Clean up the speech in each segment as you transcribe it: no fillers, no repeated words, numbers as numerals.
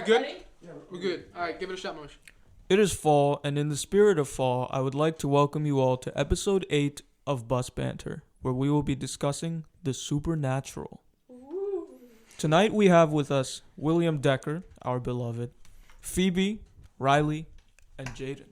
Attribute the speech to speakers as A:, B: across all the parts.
A: good? Yeah, we're good. All right, give it a shot, Moosh.
B: It is fall, and in the spirit of fall, I would like to welcome you all to episode 8 of Banter, where we will be discussing the supernatural. Ooh. Tonight we have with us William Decker, our beloved, Phoebe, Riley, and Jayden.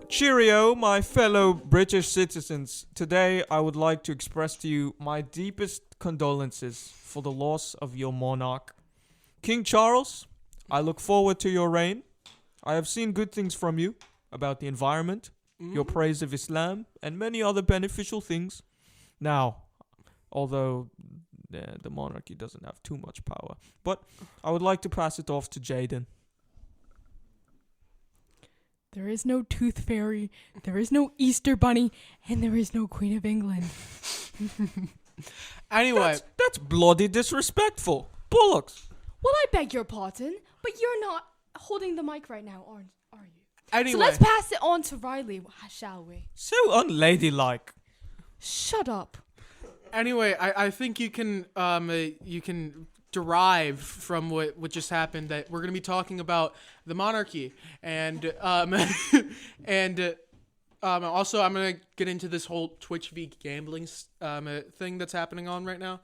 B: Cheerio, my fellow British citizens. Today, I would like to express to you my deepest condolences for the loss of your monarch. King Charles, I look forward to your reign. I have seen good things from you about the environment, your praise of Islam, and many other beneficial things. Now, although the monarchy doesn't have too much power, but I would like to pass it off to Jayden.
C: There is no tooth fairy, there is no Easter bunny, and there is no Queen of England.
A: Anyway.
B: That's bloody disrespectful. Bollocks.
C: Well, I beg your pardon, but you're not holding the mic right now, are you?
A: Anyway.
C: So let's pass it on to Riley, shall we?
B: So unladylike.
C: Shut up.
A: Anyway, I think you can derive from what just happened that we're going to be talking about the monarchy and also I'm going to get into this whole Twitch v gambling thing that's happening on right now.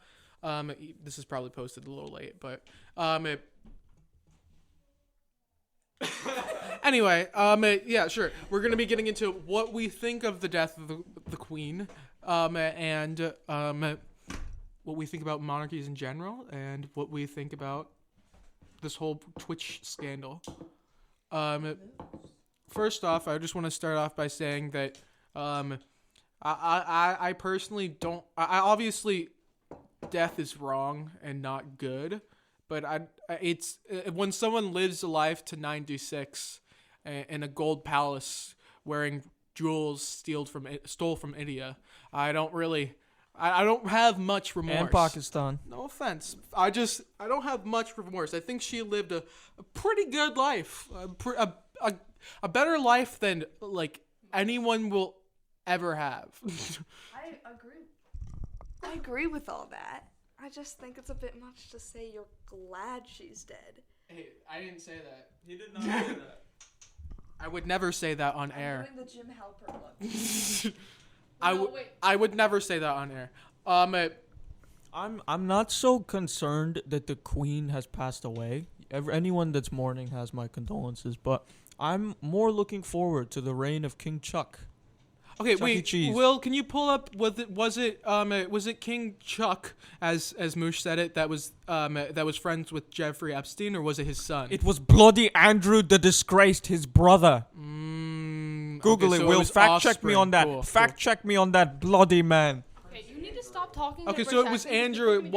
A: This is probably posted a little late, but anyway, yeah, sure. We're going to be getting into what we think of the death of the Queen, and what we think about monarchies in general, and what we think about this whole Twitch scandal. First off, I just want to start off by saying that I personally don't. I obviously, death is wrong and not good, but it's when someone lives a life to 96 in a gold palace wearing jewels stole from India. I don't have much remorse.
B: And Pakistan.
A: No offense. I don't have much remorse. I think she lived a pretty good life. A better life than, like, anyone will ever have.
D: I agree with all that. I just think it's a bit much to say you're glad she's dead.
A: Hey, I didn't say that.
B: He did not say that.
A: I would never say that on air.
D: I'm doing the Jim Halpert look.
A: I would never say that on air.
B: I'm not so concerned that the Queen has passed away. Anyone that's mourning has my condolences, but I'm more looking forward to the reign of King Chuck.
A: Okay,
B: Chuck E. Cheese.
A: Will, can you pull up was it King Chuck as Moosh said it that was friends with Jeffrey Epstein, or was it his son?
B: It was bloody Andrew the Disgraced, his brother. Google it, Will. Fact check me on that.
A: Cool,
B: check me on that bloody man.
C: Okay, you need to stop talking.
A: Okay, so it was Andrew. It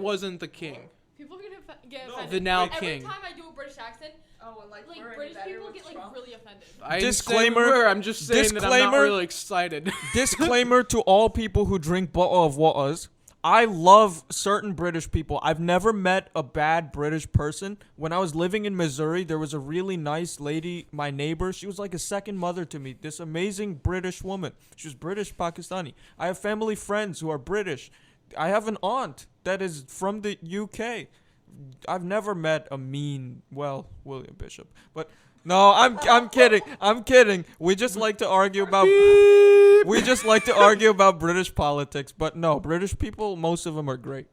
A: wasn't the king.
C: People get offended.
A: The now
C: Every
A: king.
C: time I do a British accent, British people get really offended.
B: Disclaimer.
A: I'm just saying that I'm not really excited.
B: Disclaimer to all people who drink bottle of waters. I love certain British people. I've never met a bad British person. When I was living in Missouri, there was a really nice lady, my neighbor. She was like a second mother to me. This amazing British woman. She was British Pakistani. I have family friends who are British. I have an aunt that is from the UK. I've never met a mean, William Bishop. But no, I'm kidding. I'm kidding. We just like to argue about British politics, but no, British people, most of them are great.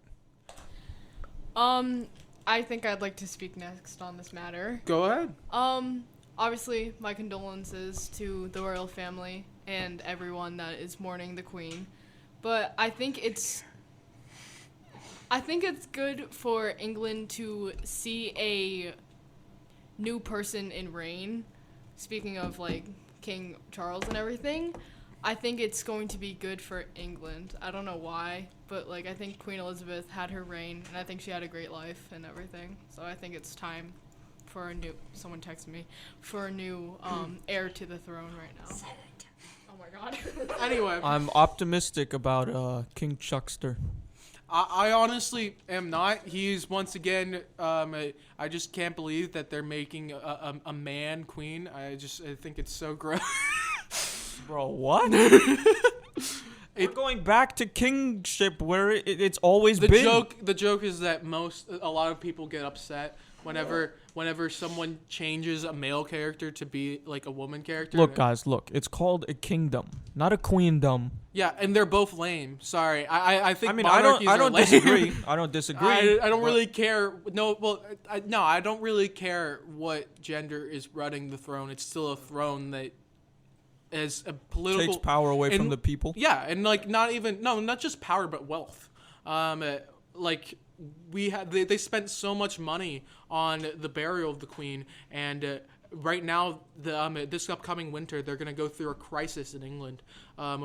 C: I think I'd like to speak next on this matter.
A: Go ahead.
C: Obviously, my condolences to the royal family and everyone that is mourning the Queen. But I think it's good for England to see a new person in reign. Speaking of, like, King Charles and everything, I think it's going to be good for England. I don't know why, but, like, I think Queen Elizabeth had her reign, and I think she had a great life and everything. So I think it's time for a new, someone texted me, for a new heir to the throne right now. Oh my god.
A: Anyway.
B: I'm optimistic about King Chuckster.
A: I honestly am not. He's once again. I just can't believe that they're making a man queen. I think it's so gross.
B: Bro, what? We're going back to kingship where it's always
A: The
B: been.
A: The joke is that a lot of people get upset whenever someone changes a male character to be like a woman character.
B: Look, guys, look. It's called a kingdom, not a queendom.
A: Yeah, and they're both lame. Sorry, I think.
B: I mean,
A: monarchies
B: I
A: are
B: don't
A: lame.
B: disagree. I don't disagree.
A: I don't really care. No, well, I don't really care what gender is running the throne. It's still a throne that is a political
B: Takes power away from
A: and-
B: the people.
A: Yeah, and like not just power but wealth. Like they spent so much money on the burial of the queen, and right now this upcoming winter they're gonna go through a crisis in England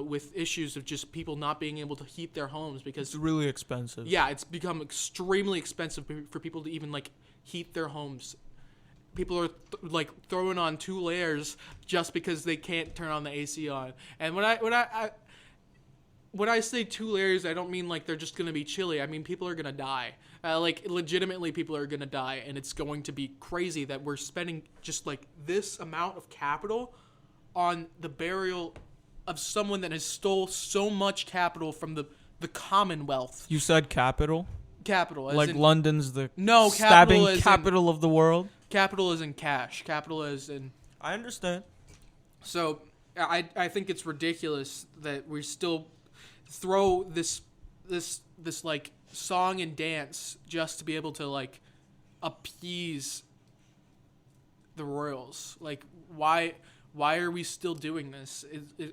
A: with issues of just people not being able to heat their homes because
B: It's really expensive.
A: yeah, it's become extremely expensive for people to even like heat their homes. People are like throwing on 2 layers just because they can't turn on the AC on. And when I say 2 layers, I don't mean like they're just gonna be chilly. I mean people are gonna die. Like legitimately, people are gonna die, and it's going to be crazy that we're spending just like this amount of capital on the burial of someone that has stole so much capital from the Commonwealth.
B: You said capital?
A: Capital, as
B: Like
A: in,
B: London's the
A: No,
B: stabbing
A: capital as in-
B: capital of the world?
A: capital is in cash. Capital is in.
B: I understand.
A: So I think it's ridiculous that we still throw this like song and dance just to be able to like appease the royals. Like why are we still doing this?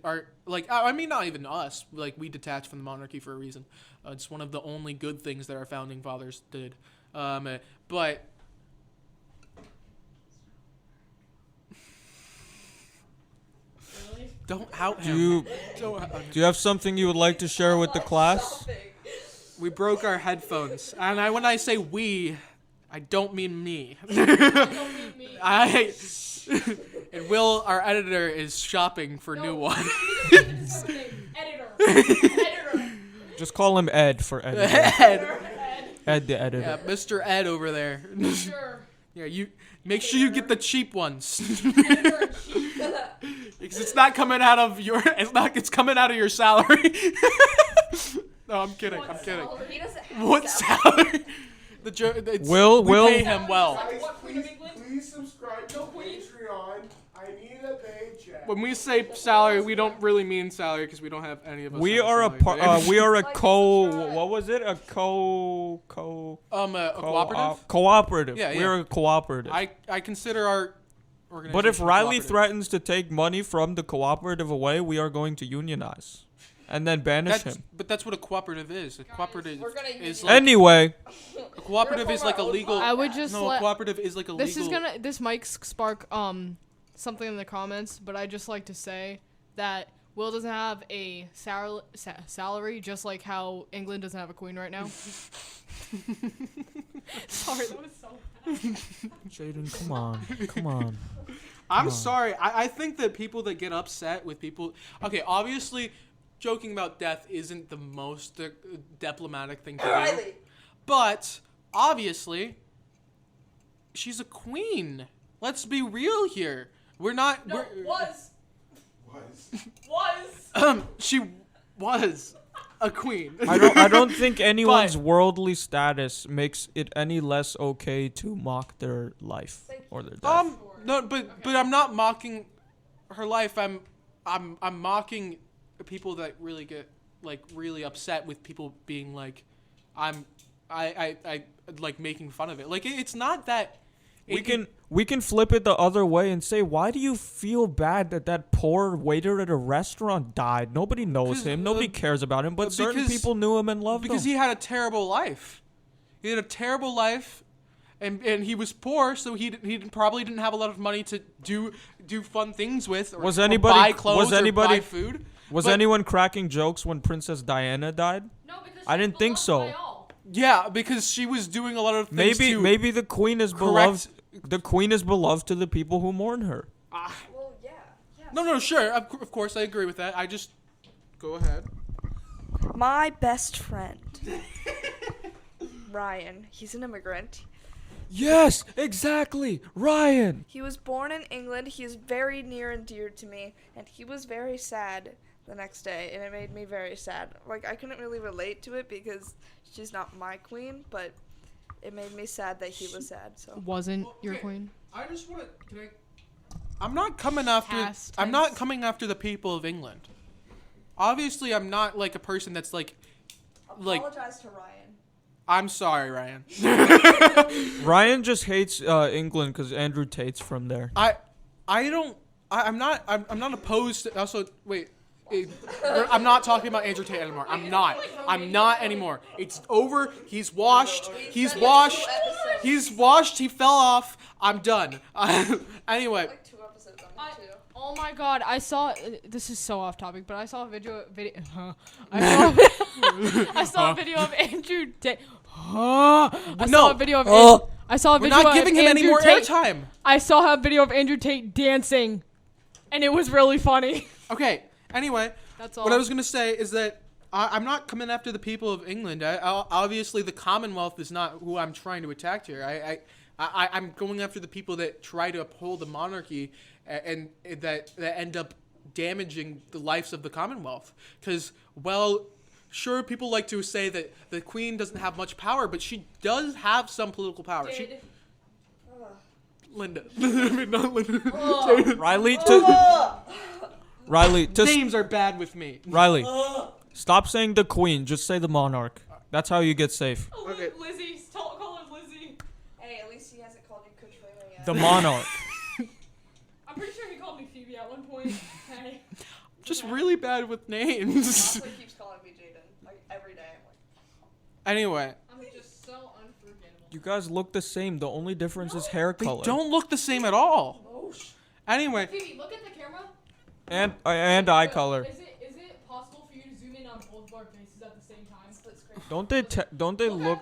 A: I mean not even us. Like we detached from the monarchy for a reason. It's one of the only good things that our founding fathers did. But don't out him. Don't
B: Do you have something you would like to share with the class?
A: We broke our headphones, and when I say we, I don't mean me. And Will, our editor, is shopping for new ones.
C: Editor.
B: Just call him Ed for Ed. Ed the editor.
A: Yeah, Mr. Ed over there.
C: Sure.
A: Yeah, you make sure you get the cheap ones.
C: Editor.
A: Because it's not coming out of it's coming out of your salary. No, I'm kidding. I'm kidding.
D: He doesn't have
A: What salary? The
B: Will?
A: pay him well.
E: Please subscribe to Patreon. I need a paycheck.
A: When we say salary, we don't really mean salary because we don't have any of us.
B: We
A: have
B: are
A: salary.
B: we are a
D: Like,
B: co
D: subscribe.
B: what was it? A
A: a cooperative.
B: Cooperative.
A: Yeah,
B: We're a cooperative.
A: I consider our organization.
B: But if
A: a
B: Riley
A: cooperative.
B: threatens to take money from the cooperative away, we are going to unionize and then banish him.
A: But that's what a cooperative is. A cooperative
D: we're gonna
A: is
D: use-
A: like
B: Anyway,
A: a cooperative is like a legal.
C: I would just
A: No, a
C: let.
A: cooperative is like a
C: This
A: legal.
C: this might spark something in the comments, but I just like to say that Will doesn't have a salary, just like how England doesn't have a queen right now. Sorry, that was so bad.
B: Jayden, come on.
A: I'm sorry. I think that people that get upset with people. Okay, obviously, joking about death isn't the most diplomatic thing to do.
D: Riley.
A: But obviously, she's a queen. Let's be real here. We're not.
C: No, was.
A: She was a queen.
B: I don't think anyone's worldly status makes it any less okay to mock their life or their death.
A: No, but I'm not mocking her life. I'm mocking people that really get like really upset with people being like, I like making fun of it. Like it's not that.
B: We can flip it the other way and say, why do you feel bad that poor waiter at a restaurant died? Nobody knows
A: 'Cause,
B: him. Nobody cares about him, but certain
A: because-
B: people knew him and loved
A: because
B: him.
A: he had a terrible life. He had a terrible life, and he was poor, so he probably didn't have a lot of money to do fun things with. Or,
B: Was
A: or
B: anybody-
A: buy clothes
B: was anybody-
A: or buy food?
B: Was
A: but-
B: anyone cracking jokes when Princess Diana died?
C: No, because
B: I didn't think so.
A: Yeah, because she was doing a lot of things to
B: Maybe the queen is beloved. The queen is beloved to the people who mourn her.
D: Well, yeah.
A: No, sure, of course, I agree with that. I just go ahead.
D: My best friend Ryan. He's an immigrant.
B: Yes, exactly. Ryan.
D: He was born in England. He is very near and dear to me, and he was very sad the next day, and it made me very sad. Like, I couldn't really relate to it because she's not my queen, but it made me sad that he was sad. So
C: Wasn't your queen?
A: I just want to. I'm not coming after.
C: Past
A: I'm not
C: tense.
A: coming after the people of England. Obviously, I'm not like a person that's like.
D: apologize to Ryan.
A: I'm sorry, Ryan.
B: Ryan just hates England because Andrew Tate's from there.
A: I'm not opposed to. Also, wait. I'm not talking about Andrew Tate anymore. I'm not anymore. It's over. He's washed. He fell off. I'm done. Anyway.
D: Like 2 episodes on it too.
C: Oh my god, I saw this is so off topic, but I saw a video I saw a video of Andrew Tate. I saw a video of
A: We're not giving him any more airtime.
C: I saw a video of Andrew Tate dancing, and it was really funny.
A: Okay. Anyway,
C: That's all.
A: what I was gonna say is that I'm not coming after the people of England. Obviously, the Commonwealth is not who I'm trying to attack here. I'm going after the people that try to uphold the monarchy and that end up damaging the lives of the Commonwealth. Because, well, sure, people like to say that the Queen doesn't have much power, but she does have some political power. Linda. I mean, not Linda.
B: Riley,
A: Names are bad with me.
B: Riley, stop saying the queen. Just say the monarch. That's how you get safe.
A: Okay.
C: Lizzie, call her Lizzie.
D: Hey, at least he hasn't called you Katrina yet.
B: The monarch.
C: I'm pretty sure he called me Phoebe at one point. Hey.
A: Just really bad with names.
D: Also, he keeps calling me Jayden. Like, every day. I'm like,
A: Anyway.
C: I'm just so unforgettable.
B: You guys look the same. The only difference is hair
A: They
B: color.
A: don't look the same at all. Anyway.
C: Phoebe, look at the camera.
B: And eye color.
C: Is it possible for you to zoom in on both of our faces at the same time? Split screen.
B: Don't they look?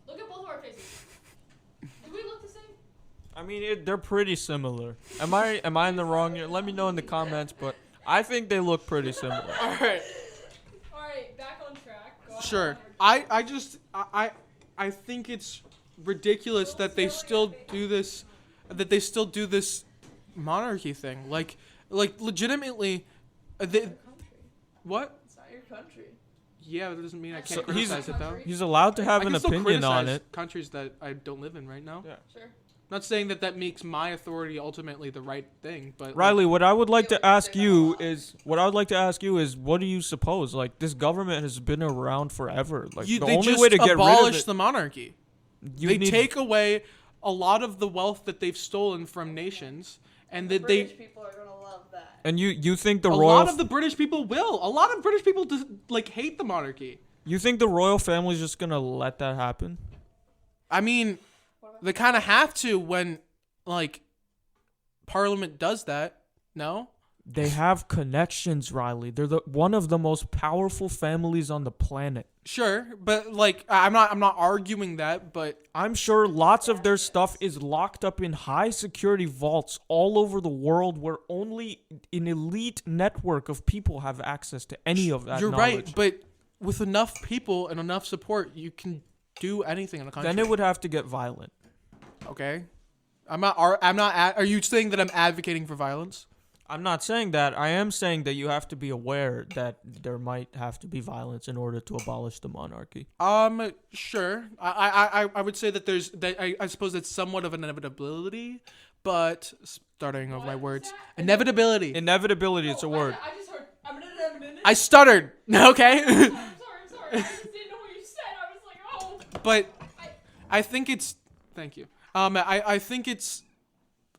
C: Look at both of our faces. Do we look the same?
B: I mean, they're pretty similar. Am I in the wrong? Let me know in the comments. But I think they look pretty similar.
A: All right.
C: All right, back on track. Go ahead.
A: Sure. I think it's ridiculous that they still do this. That they still do this monarchy thing. Like legitimately. What?
D: it's not your country.
A: Yeah, that doesn't mean I
B: So
A: can't criticize it though.
B: He's allowed to have
A: I
B: an
A: can still
B: opinion on
A: criticize
B: it.
A: countries that I don't live in right now.
B: Yeah.
C: Sure.
A: Not saying that makes my authority ultimately the right thing, but
B: Riley, what I would like to ask you is, what do you suppose? Like, this government has been around forever. Like, the
A: they
B: only
A: just
B: way to get rid
A: abolish
B: of it,
A: the monarchy.
B: you
A: They
B: need-
A: take away a lot of the wealth that they've stolen from nations, and that
D: British people are gonna love that.
B: And you think the
A: a
B: royal
A: lot of the British people will. A lot of British people hate the monarchy.
B: you think the royal family's just gonna let that happen?
A: I mean, they kind of have to when Parliament does that. No.
B: They have connections, Riley. They're one of the most powerful families on the planet.
A: Sure, but I'm not arguing that, but
B: I'm sure lots of their stuff is locked up in high security vaults all over the world where only an elite network of people have access to any of that
A: you're
B: knowledge.
A: right. But with enough people and enough support, you can do anything in a country.
B: Then it would have to get violent.
A: Okay. Are you saying that I'm advocating for violence?
B: I'm not saying that. I am saying that you have to be aware that there might have to be violence in order to abolish the monarchy.
A: Sure. I would say that I suppose it's somewhat of an inevitability, but starting of my words, inevitability.
B: Inevitability, it's a word.
C: I just heard.
A: I stuttered. Okay.
C: I'm sorry. I just didn't know what you said. I was like, oh.
A: But I think it's. Thank you. I think it's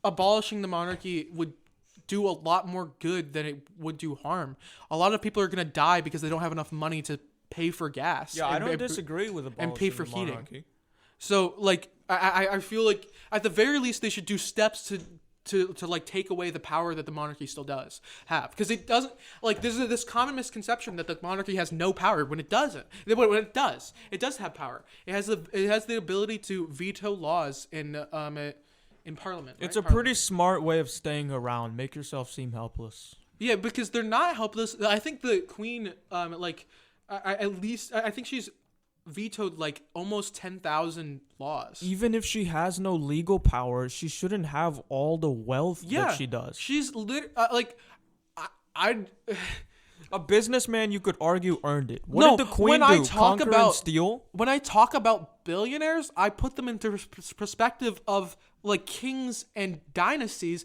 A: abolishing the monarchy would do a lot more good than it would do harm. A lot of people are gonna die because they don't have enough money to pay for gas.
B: Yeah, I don't disagree with abolishing
A: and pay for
B: the
A: heating.
B: monarchy.
A: So I feel like at the very least they should do steps to take away the power that the monarchy still does have, because it doesn't. There's this common misconception that the monarchy has no power when it doesn't. When it does have power. It has the ability to veto laws in Parliament.
B: It's
A: right?
B: a pretty smart way of staying around. Make yourself seem helpless.
A: Yeah, because they're not helpless. I think the Queen, I think she's vetoed like almost 10,000 laws.
B: Even if she has no legal power, she shouldn't have all the wealth that she does.
A: She's like, I
B: A businessman, you could argue, earned it. What did the queen do?
A: When I talk
B: Conquer
A: about
B: and steal?
A: when I talk about billionaires, I put them into perspective of like kings and dynasties.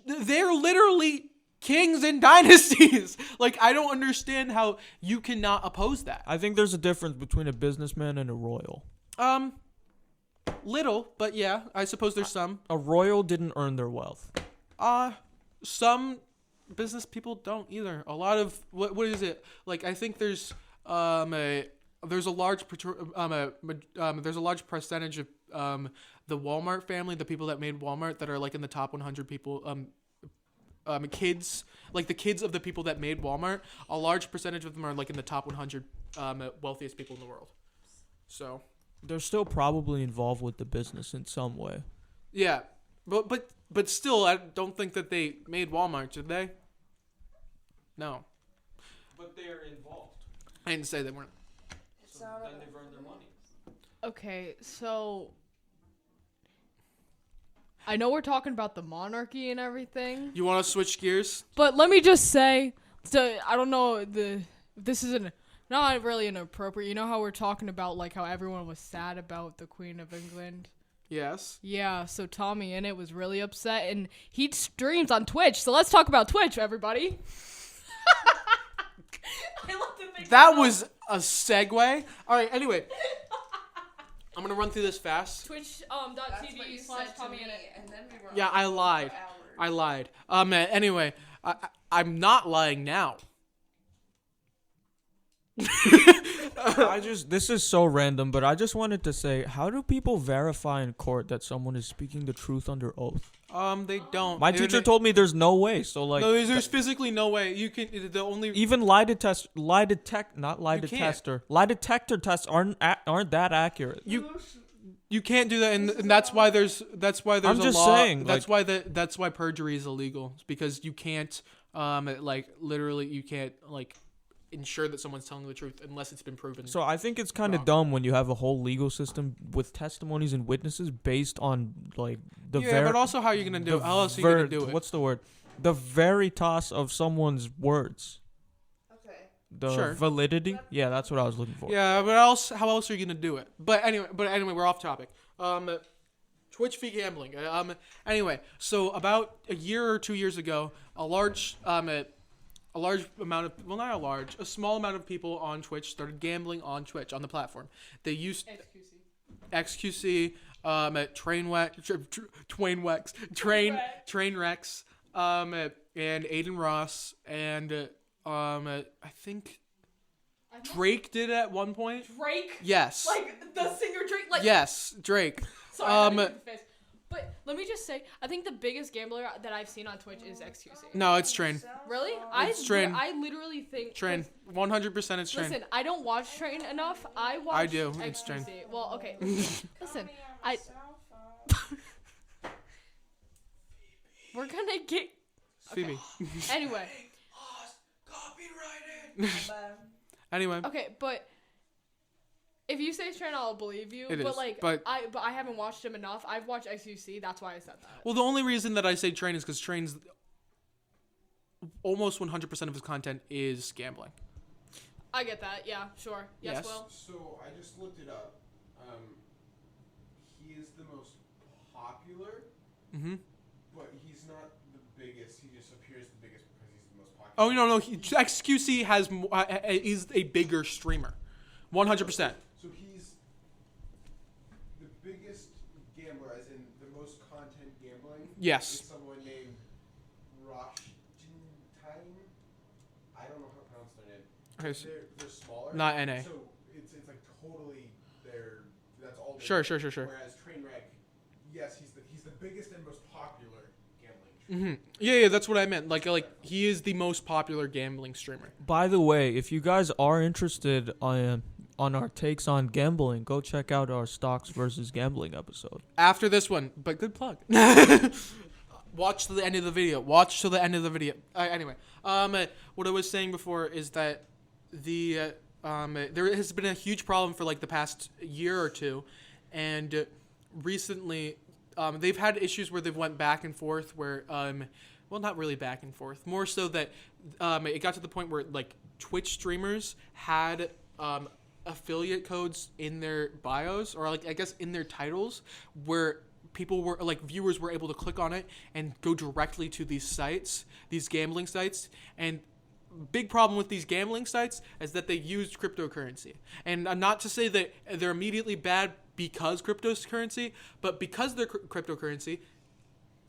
A: They're literally kings and dynasties. Like, I don't understand how you cannot oppose that.
B: I think there's a difference between a businessman and a royal.
A: Little, but yeah, I suppose there's some.
B: A royal didn't earn their wealth.
A: Some business people don't either. A lot of what is it? Like, I think there's there's a large percentage of the Walmart family, the people that made Walmart, that are like in the top 100 people, kids, like the kids of the people that made Walmart. A large percentage of them are like in the top 100 wealthiest people in the world. So
B: They're still probably involved with the business in some way.
A: yeah, but still, I don't think that they made Walmart, did they? No,
B: But they're involved.
A: I didn't say they weren't.
B: So then they've earned their money.
C: Okay, so I know we're talking about the monarchy and everything,
A: You want to switch gears?
C: but let me just say, I don't know this is not really inappropriate. You know how we're talking about like how everyone was sad about the Queen of England?
A: Yes.
C: Yeah, so Tommy in it was really upset, and he streams on Twitch. So let's talk about Twitch, everybody. I love to think
A: That was a segue. All right. Anyway, I'm gonna run through this fast.
C: Twitch.tv/Tommy in it.
D: And then we were
A: Yeah,
D: on
A: I
D: for
A: lied.
D: hours.
A: I lied. Anyway, I'm not lying now.
B: This is so random, but I just wanted to say, how do people verify in court that someone is speaking the truth under oath?
A: They don't.
B: My teacher told me there's no way. So like,
A: No, there's physically no way you can. The only
B: even lie detector tests aren't that accurate.
A: you can't do that, and that's why there's
B: I'm
A: a
B: just
A: law.
B: saying,
A: That's why perjury is illegal. It's because you can't literally you can't ensure that someone's telling the truth unless it's been proven.
B: So I think it's kind of
A: wrong.
B: dumb when you have a whole legal system with testimonies and witnesses based on like the
A: but also how are you gonna do it? How else are you gonna do it?
B: What's the word? The veritas of someone's words.
D: Okay.
B: The
A: Sure.
B: validity. Yeah, that's what I was looking for.
A: Yeah, but how else are you gonna do it? But anyway, we're off topic. Twitch fee gambling. Anyway, so about a year or 2 years ago, a small amount of people on Twitch started gambling on Twitch on the platform. They used XQC, Trainwrecks, and Aiden Ross, and I think Drake did it at one point.
C: Drake?
A: Yes.
C: Like the singer Drake? Like
A: Yes, Drake.
C: Sorry, I didn't hit the face. But let me just say, I think the biggest gambler that I've seen on Twitch is XQC.
A: No, it's Train.
C: Really?
A: It's Train.
C: I literally think
A: Train. 100% it's Train.
C: Listen, I don't watch Train enough. I watch
A: do.
C: XQC.
A: It's Train.
C: Well, okay. Listen, we're gonna get
A: Phoebe.
C: anyway.
A: Anyway.
C: Okay, but if you say it's Train, I'll believe you.
A: It
C: but
A: is,
C: like,
A: but-
C: I haven't watched him enough. I've watched XQC. That's why I said that.
A: Well, the only reason that I say Train is because Train's almost 100% of his content is gambling.
C: I get that. Yeah, sure. Yes,
A: Yes.
C: Will.
E: So I just looked it up. He is the most popular,
A: Mm-hmm.
E: but he's not the biggest. He just appears the biggest because he's the most popular.
A: Oh, no. XQC is a bigger streamer. 100%.
E: So he's the biggest gambler, as in the most content gambling.
A: Yes.
E: Is someone named Rashentine. I don't know how to pronounce their name.
A: Okay, so
E: They're smaller.
A: not NA.
E: So it's like totally that's all. They
A: Sure.
E: do. Whereas Trainwreck, yes, he's the biggest and most popular gambling.
A: Mm-hmm. Yeah, that's what I meant. Like he is the most popular gambling streamer.
B: By the way, if you guys are interested on our takes on gambling, go check out our stocks versus gambling episode.
A: After this one, but good plug. Watch to the end of the video. Anyway, what I was saying before is that the there has been a huge problem for like the past year or two, and recently they've had issues where they've went back and forth where well, not really back and forth, more so that it got to the point where like Twitch streamers had affiliate codes in their bios, or like I guess in their titles, where people were like viewers were able to click on it and go directly to these sites, these gambling sites. And big problem with these gambling sites is that they used cryptocurrency. And not to say that they're immediately bad because cryptocurrency, but because they're cryptocurrency,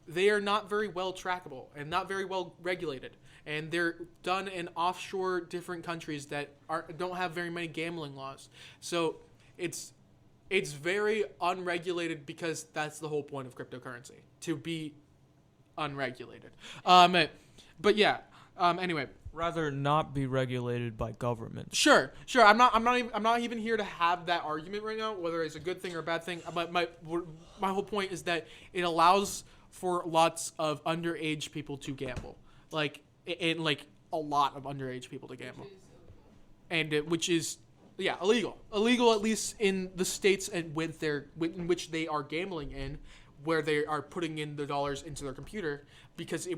A: they are not very well trackable and not very well regulated. And they're done in offshore different countries that don't have very many gambling laws. So it's very unregulated because that's the whole point of cryptocurrency, to be unregulated. But yeah, anyway.
B: Rather not be regulated by government.
A: Sure. I'm not even here to have that argument right now, whether it's a good thing or a bad thing. But my whole point is that it allows for lots of underage people to gamble, like a lot of underage people to gamble, and which is illegal at least in the states and in which they are gambling in, where they are putting in the dollars into their computer, because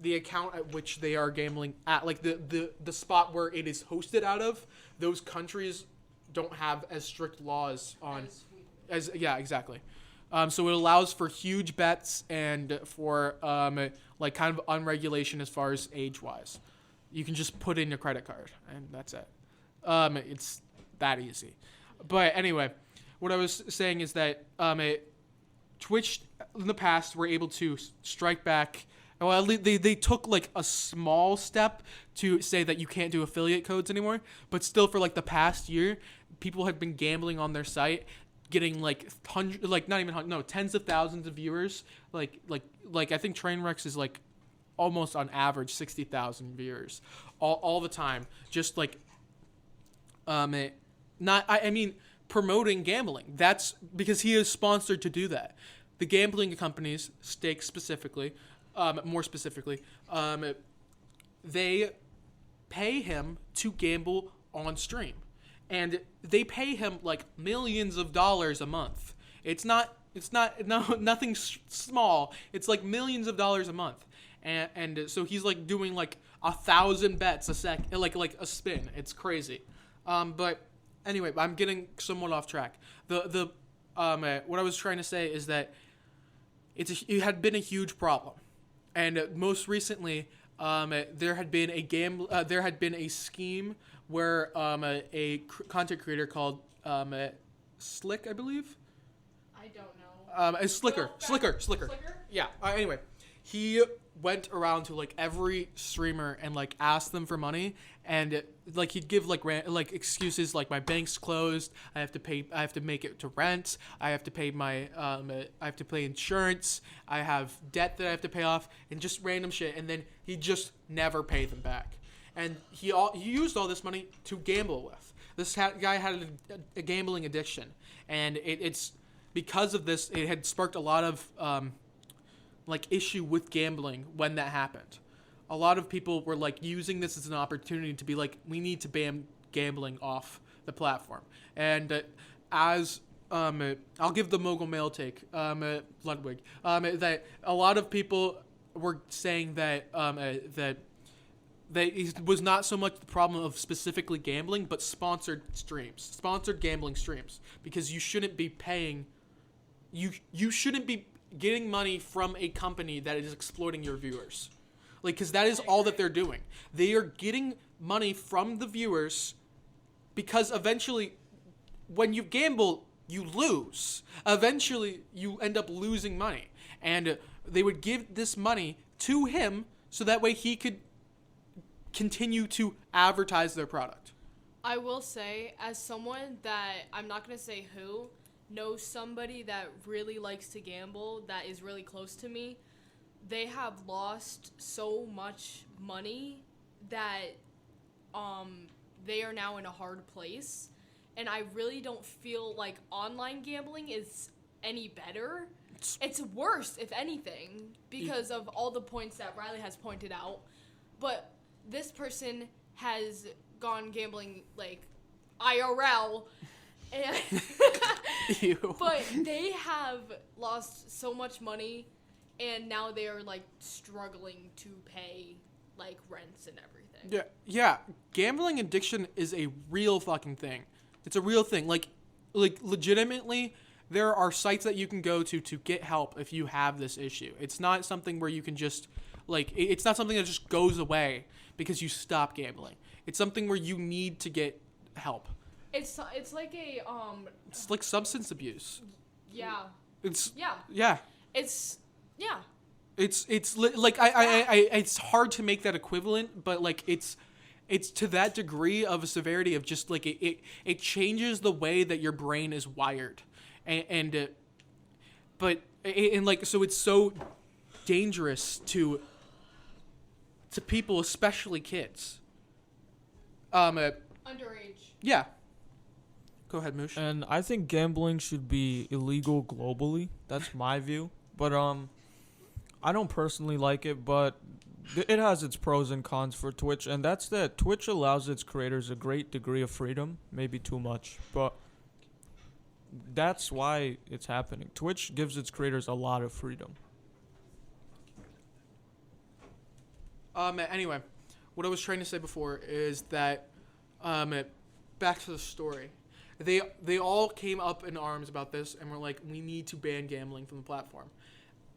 A: the account at which they are gambling at, like the spot where it is hosted out of, those countries don't have as strict laws on as exactly. So it allows for huge bets and for like kind of unregulation as far as age wise. You can just put in your credit card and that's it. It's that easy. But anyway, what I was saying is that Twitch in the past were able to strike back. Well, they took like a small step to say that you can't do affiliate codes anymore, but still for like the past year, people have been gambling on their site, getting like tens of thousands of viewers. Like I think Trainwrecks is like almost on average 60,000 viewers all the time. Just like I mean promoting gambling. That's because he is sponsored to do that. The gambling companies, Stake specifically. More specifically, they pay him to gamble on stream, and they pay him like millions of dollars a month. It's nothing small. It's like millions of dollars a month, and so he's like doing like 1,000 bets a sec, like a spin. It's crazy. But anyway, I'm getting somewhat off track. What I was trying to say is that it had been a huge problem. And most recently, there had been a scheme where a content creator called Slick, I believe.
C: I don't know.
A: A Slicker. Yeah. Anyway, he went around to like every streamer and like asked them for money, and like he'd give like excuses like my bank's closed, I have to make it to rent, I have to pay I have to pay insurance, I have debt that I have to pay off, and just random shit, and then he just never paid them back, and he used all this money to gamble with. This guy had a gambling addiction, and it's because of this, it had sparked a lot of like issue with gambling when that happened. A lot of people were like using this as an opportunity to be like, we need to ban gambling off the platform. And as I'll give the mogul male take, Ludwig, that a lot of people were saying that it was not so much the problem of specifically gambling, but sponsored gambling streams, because you shouldn't be paying, you shouldn't be getting money from a company that is exploiting your viewers. Like, because that is all that they're doing. They are getting money from the viewers because eventually when you gamble, you lose. Eventually you end up losing money. And they would give this money to him so that way he could continue to advertise their product.
C: I will say, as someone that, I'm not going to say who, knows somebody that really likes to gamble, that is really close to me, they have lost so much money that they are now in a hard place. And I really don't feel like online gambling is any better. It's worse, if anything, because of all the points that Riley has pointed out. But this person has gone gambling like IRL, and
A: Ew.
C: but they have lost so much money, and now they are like struggling to pay like rents and everything.
A: Yeah. Gambling addiction is a real fucking thing. It's a real thing. Like legitimately, there are sites that you can go to get help if you have this issue. It's not something where you can just it's not something that just goes away because you stop gambling. It's something where you need to get help.
C: It's like a
A: It's like substance abuse.
C: yeah
A: It's
C: yeah
A: yeah.
C: it's yeah
A: It's it's hard to make that equivalent, but like it's to that degree of a severity of just like it changes the way that your brain is wired, and like so it's so dangerous to people, especially kids.
C: underage.
A: Yeah. Go ahead, Moosh.
B: And I think gambling should be illegal globally. That's my view. But I don't personally like it, but it has its pros and cons for Twitch, and that's that Twitch allows its creators a great degree of freedom, maybe too much, but that's why it's happening. Twitch gives its creators a lot of freedom.
A: Anyway, what I was trying to say before is that back to the story. They all came up in arms about this and were like, we need to ban gambling from the platform.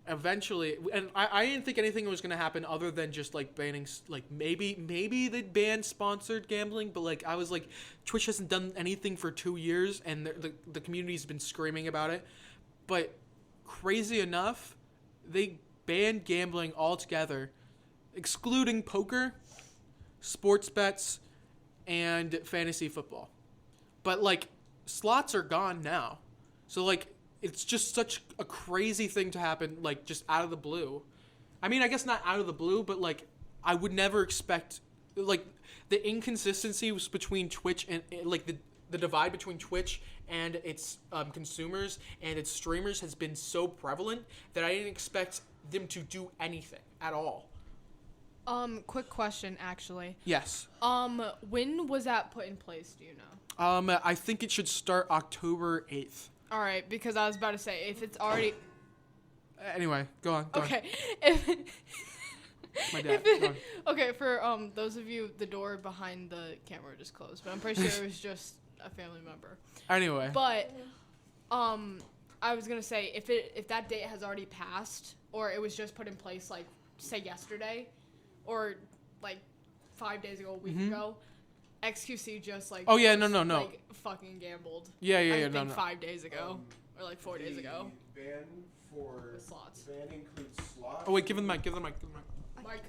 A: Eventually, and I didn't think anything was going to happen other than just like banning, like maybe they'd ban sponsored gambling, but like I was like, Twitch hasn't done anything for 2 years and the community's been screaming about it. But crazy enough, they banned gambling altogether, excluding poker, sports bets, and fantasy football. But like slots are gone now. So like it's just such a crazy thing to happen, like just out of the blue. I mean, I guess not out of the blue, but like I would never expect, like the inconsistency was between Twitch and like the divide between Twitch and its consumers and its streamers has been so prevalent that I didn't expect them to do anything at all.
C: Quick question, actually.
A: Yes.
C: When was that put in place? Do you know?
A: I think it should start October 8th.
C: All right, because I was about to say if it's already
A: Anyway, go on.
C: okay. If
A: My dad. Go on.
C: okay, for those of you, the door behind the camera just closed, but I'm pretty sure it was just a family member.
A: Anyway.
C: But I was gonna say if that date has already passed or it was just put in place like say yesterday or like 5 days ago, a week ago, XQC just like
A: Oh yeah, no.
C: like fucking gambled.
A: Yeah,
C: I
A: no.
C: think 5 days ago or like 4 days ago.
E: The ban for
C: With slots.
E: ban includes slots.
A: Oh wait, give him the mic.
C: Mike,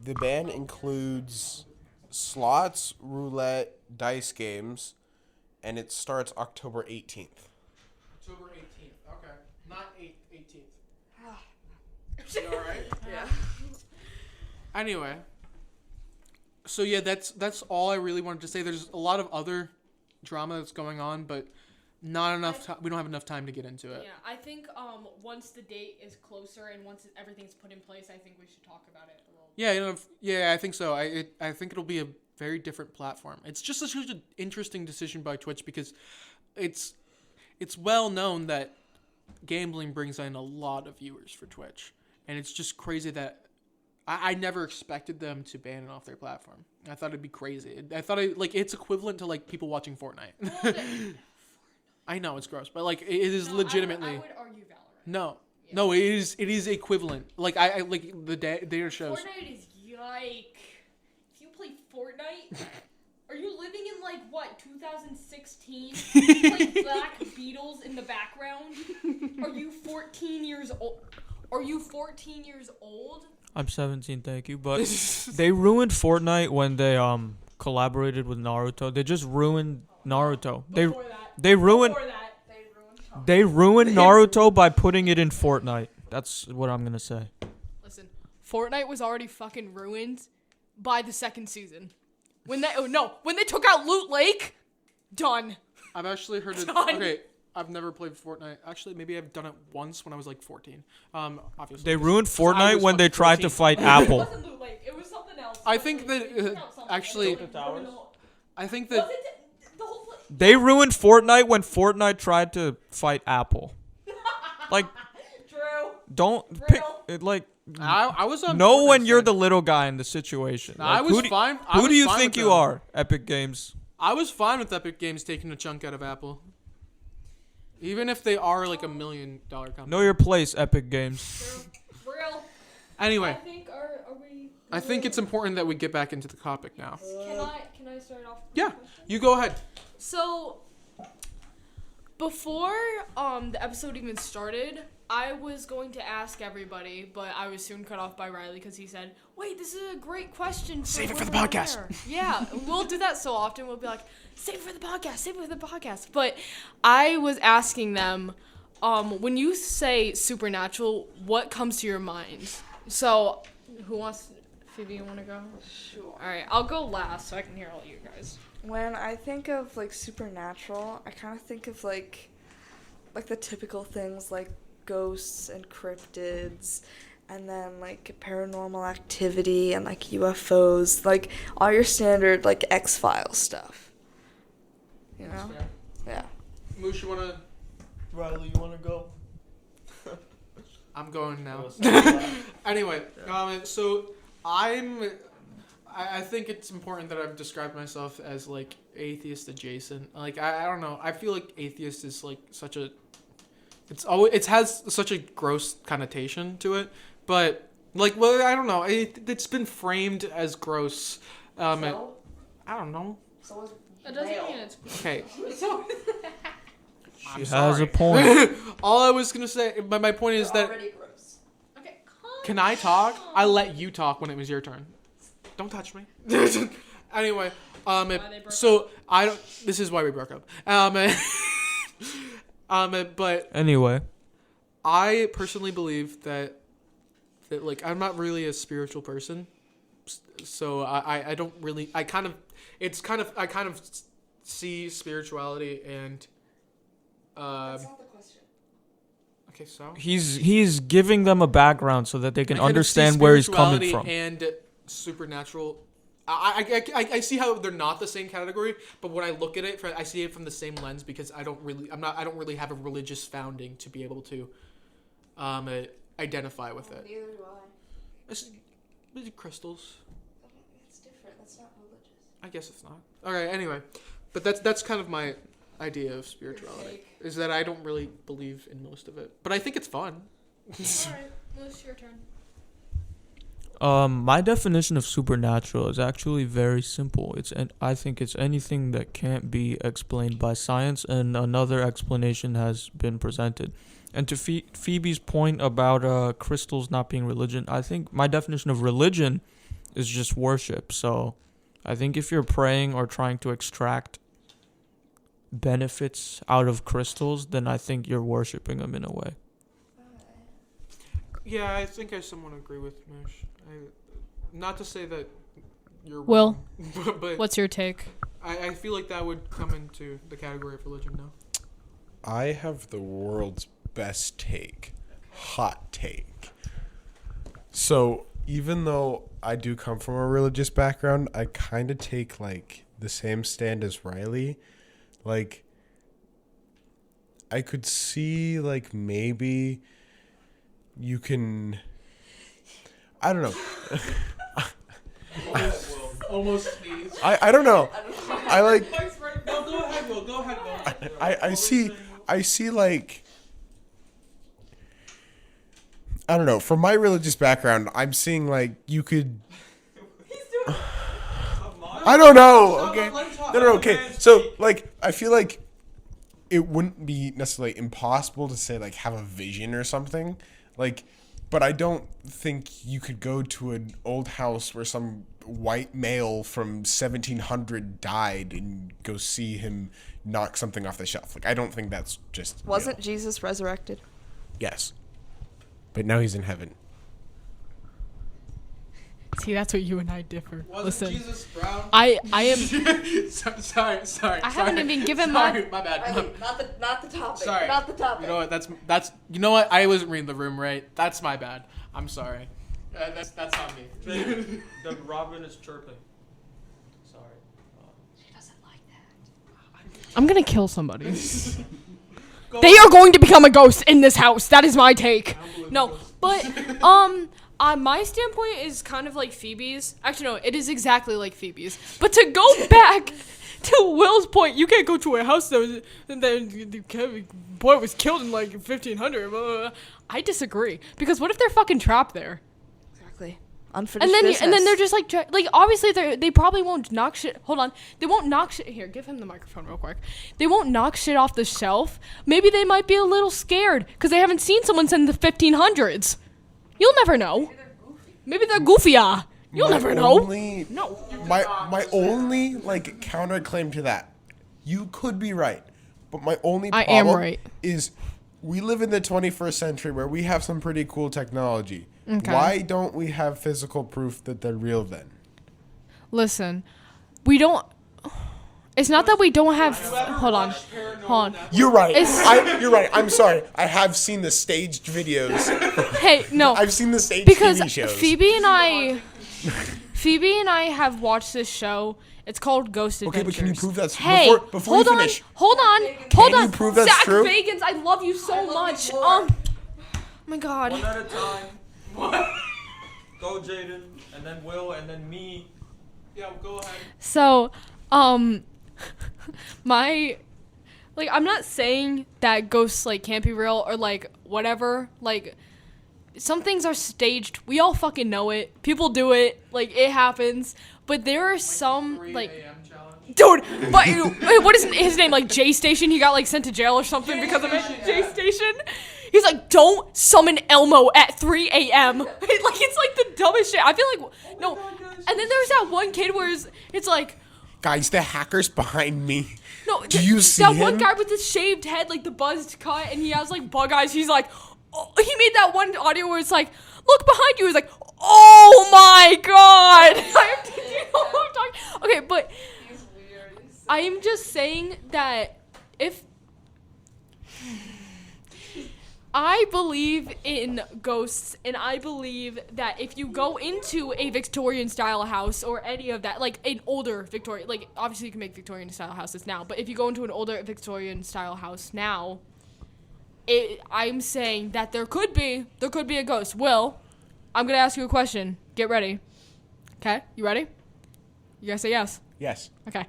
E: The ban includes slots, roulette, dice games, and it starts October 18th.
A: October 18th. Okay. Not 18th. You all right?
D: Yeah.
A: Anyway. So yeah, that's all I really wanted to say. There's a lot of other drama that's going on, but not enough time. We don't have enough time to get into it.
C: Yeah, I think once the date is closer and once everything's put in place, I think we should talk about it a little.
A: Yeah, I think so. I think it'll be a very different platform. It's just such an interesting decision by Twitch because it's well known that gambling brings in a lot of viewers for Twitch, and it's just crazy that I never expected them to ban it off their platform. I thought it'd be crazy. I thought it's equivalent to like people watching Fortnite. I know it's gross, but like it is legitimately.
C: I would argue Valorant.
A: No. Yeah. No, it is equivalent. Like I like the data shows.
C: Fortnite is yike. If you play Fortnite, are you living in like what 2016? You play Black Beatles in the background? Are you 14 years old? Are you 14 years old?
B: I'm 17, thank you. But they ruined Fortnite when they collaborated with Naruto. They just ruined Naruto.
C: Before that.
B: They ruined Naruto by putting it in Fortnite. That's what I'm gonna say.
C: Listen, Fortnite was already fucking ruined by the second season. When they took out Loot Lake, done.
A: I've actually heard it.
C: Done.
A: Okay, I've never played Fortnite. Actually, maybe I've done it once when I was like 14. Obviously.
B: They
A: 'cause
B: ruined
A: I
B: Fortnite
A: was
B: when they
A: fucking
B: tried to
A: 14.
B: fight
C: It
B: Apple.
C: wasn't Loot Lake. It was something else.
A: I think that actually, I think that
C: Was it the whole place?
B: They ruined Fortnite when Fortnite tried to fight Apple. Like,
C: Drew.
B: don't
C: Real.
B: pick it. Like,
A: I was on.
B: know when
A: Fortnite's
B: you're
A: side.
B: the little guy in the situation.
A: Nah,
B: Like,
A: I was fine. I
B: Who
A: was
B: do you
A: fine
B: think
A: with
B: you
A: them.
B: are, Epic Games?
A: I was fine with Epic Games taking a chunk out of Apple, even if they are like $1 million company.
B: Know your place, Epic Games.
C: Drew. Real.
A: Anyway,
C: Are we?
A: I think it's important that we get back into the topic now.
C: Can I start off? with
A: Yeah,
C: a question?
A: you go ahead.
C: So, before the episode even started, I was going to ask everybody, but I was soon cut off by Riley because he said, "Wait, this is a great question.
A: Save it for the
C: when we're
A: podcast."
C: there." Yeah, we'll do that so often. We'll be like, "Save it for the podcast. Save it for the podcast." But I was asking them, when you say supernatural, what comes to your mind? So, who wants? Phoebe, you want to go?
D: Sure.
C: All right, I'll go last so I can hear all you guys.
D: When I think of like supernatural, I kind of think of like the typical things like ghosts and cryptids, and then like paranormal activity and like UFOs, like all your standard like X-Files stuff. You know? Yeah.
A: Moosh, you wanna?
B: Riley, you want to go?
A: I'm going now. Anyway, so I think it's important that I've described myself as like atheist adjacent. Like I don't know. I feel like atheist is like such a it has such a gross connotation to it, but like well I don't know. It's been framed as gross. I don't know.
C: That doesn't mean it's.
A: Okay.
B: She has a point.
A: All I was gonna say, but my point is that
C: Okay,
A: can I talk? I let you talk when it was your turn. Don't touch me. Anyway, so I don't. This is why we broke up. But
B: Anyway,
A: I personally believe that like I'm not really a spiritual person, so I don't really I kind of see spirituality and
D: That's not the question.
A: okay so
B: he's giving them a background so that they can
A: I kind of see
B: understand where he's coming
A: spirituality
B: from.
A: and supernatural. I see how they're not the same category, but when I look at it, I see it from the same lens because I don't really have a religious founding to be able to identify with it.
D: Neither do I.
A: It's crystals.
D: It's different. That's not religious.
A: I guess it's not. All right. Anyway, but that's kind of my idea of spirituality. Is that I don't really believe in most of it, but I think it's fun.
C: Alright, Moosh, your turn.
B: My definition of supernatural is actually very simple. I think it's anything that can't be explained by science, and another explanation has been presented. And to Phoebe's point about crystals not being religion, I think my definition of religion is just worship. So I think if you're praying or trying to extract benefits out of crystals, then I think you're worshiping them in a way.
A: Yeah, I think I somewhat agree with Moosh. Not to say that you're
C: Will,
A: wrong, but
C: what's your take?
A: I feel like that would come into the category of religion now.
E: I have the world's best take. Hot take. So, even though I do come from a religious background, I kind of take, like, the same stand as Riley. Like, I could see, like, maybe you can... I don't know.
A: Almost sneeze.
E: I don't know. I, like...
A: No, go ahead, Will. Go ahead, Will.
E: I see like I don't know, from my religious background, I'm seeing like you could I don't know. Okay. No, okay. So like I feel like it wouldn't be necessarily impossible to say like have a vision or something. Like but I don't think you could go to an old house where some white male from 1700 died and go see him knock something off the shelf. Like, I don't think that's just...
D: Wasn't Jesus resurrected?
E: Yes. But now he's in heaven.
C: See, that's where you and I differ.
A: Wasn't
C: Listen,
A: Jesus brown?
C: I am.
A: Sorry.
C: I haven't even given
A: Sorry,
C: my.
A: my bad.
D: Not the topic.
A: Sorry.
D: Not the topic.
A: You know what? That's. You know what? I wasn't reading the room right. That's my bad. I'm sorry. That's on me.
B: The robin is chirping. Sorry.
D: She doesn't like that.
C: I'm gonna kill somebody. They are going to become a ghost in this house. That is my take. No, but my standpoint is kind of like Phoebe's. Actually, no, it is exactly like Phoebe's. But to go back to Will's point, you can't go to a house that the boy was killed in like 1500. Blah, blah, blah. I disagree, because what if they're fucking trapped there?
D: Exactly. Unfinished
C: And then they're just like obviously they probably won't knock shit. Hold on, they won't knock shit. Here, give him the microphone real quick. They won't knock shit off the shelf. Maybe they might be a little scared because they haven't seen someone since the 1500s. You'll never know. Maybe they're goofier. You'll never know. No.
E: My only like counterclaim to that, you could be right, but my only
C: I
E: problem
C: am right.
E: is we live in the 21st century where we have some pretty cool technology.
C: Okay.
E: Why don't we have physical proof that they're real then?
C: Listen, we don't. It's not that we don't have. Hold on.
E: You're right.
C: It's-
E: You're right. I'm sorry. I have seen the staged videos.
C: Hey, no.
E: I've seen the staged
C: Because
E: TV shows.
C: Phoebe and I have watched this show. It's called Ghost Adventures.
E: Okay, but can you prove that's
C: Hey,
E: before you finish?
C: Hold on.
E: you prove that's
C: Zach
E: true?
C: Bagans, I love you so much. Oh my God.
B: One at a time. Go, Jayden, and then Will, and then me.
A: Yeah, go ahead.
C: So, I'm not saying that ghosts like can't be real or like whatever. Like, some things are staged. We all fucking know it. People do it. Like, it happens. But there are some
A: 3
C: like.
A: a.m. challenge.
C: Dude, but what is his name? Like J Station? He got like sent to jail or something because of it. J Station. He's like, don't summon Elmo at 3 a.m. Like, it's like the dumbest shit. I feel like no. And then there's that one kid where it's like,
E: Guys, the hacker's behind me.
C: no.
E: Do you see
C: that
E: him?
C: one guy with the shaved head, like the buzzed cut, and he has like bug eyes. He's like, oh, he made that one audio where it's like, look behind you. He's like, oh my God. I'm talking. Okay, but I am just saying that if I believe in ghosts, and I believe that if you go into a Victorian style house or any of that, like an older Victorian, like obviously you can make Victorian style houses now, but if you go into an older Victorian style house now, I'm saying that there could be a ghost. Will, I'm gonna ask you a question. Get ready. Okay, you ready? You guys say yes.
E: Yes.
C: Okay.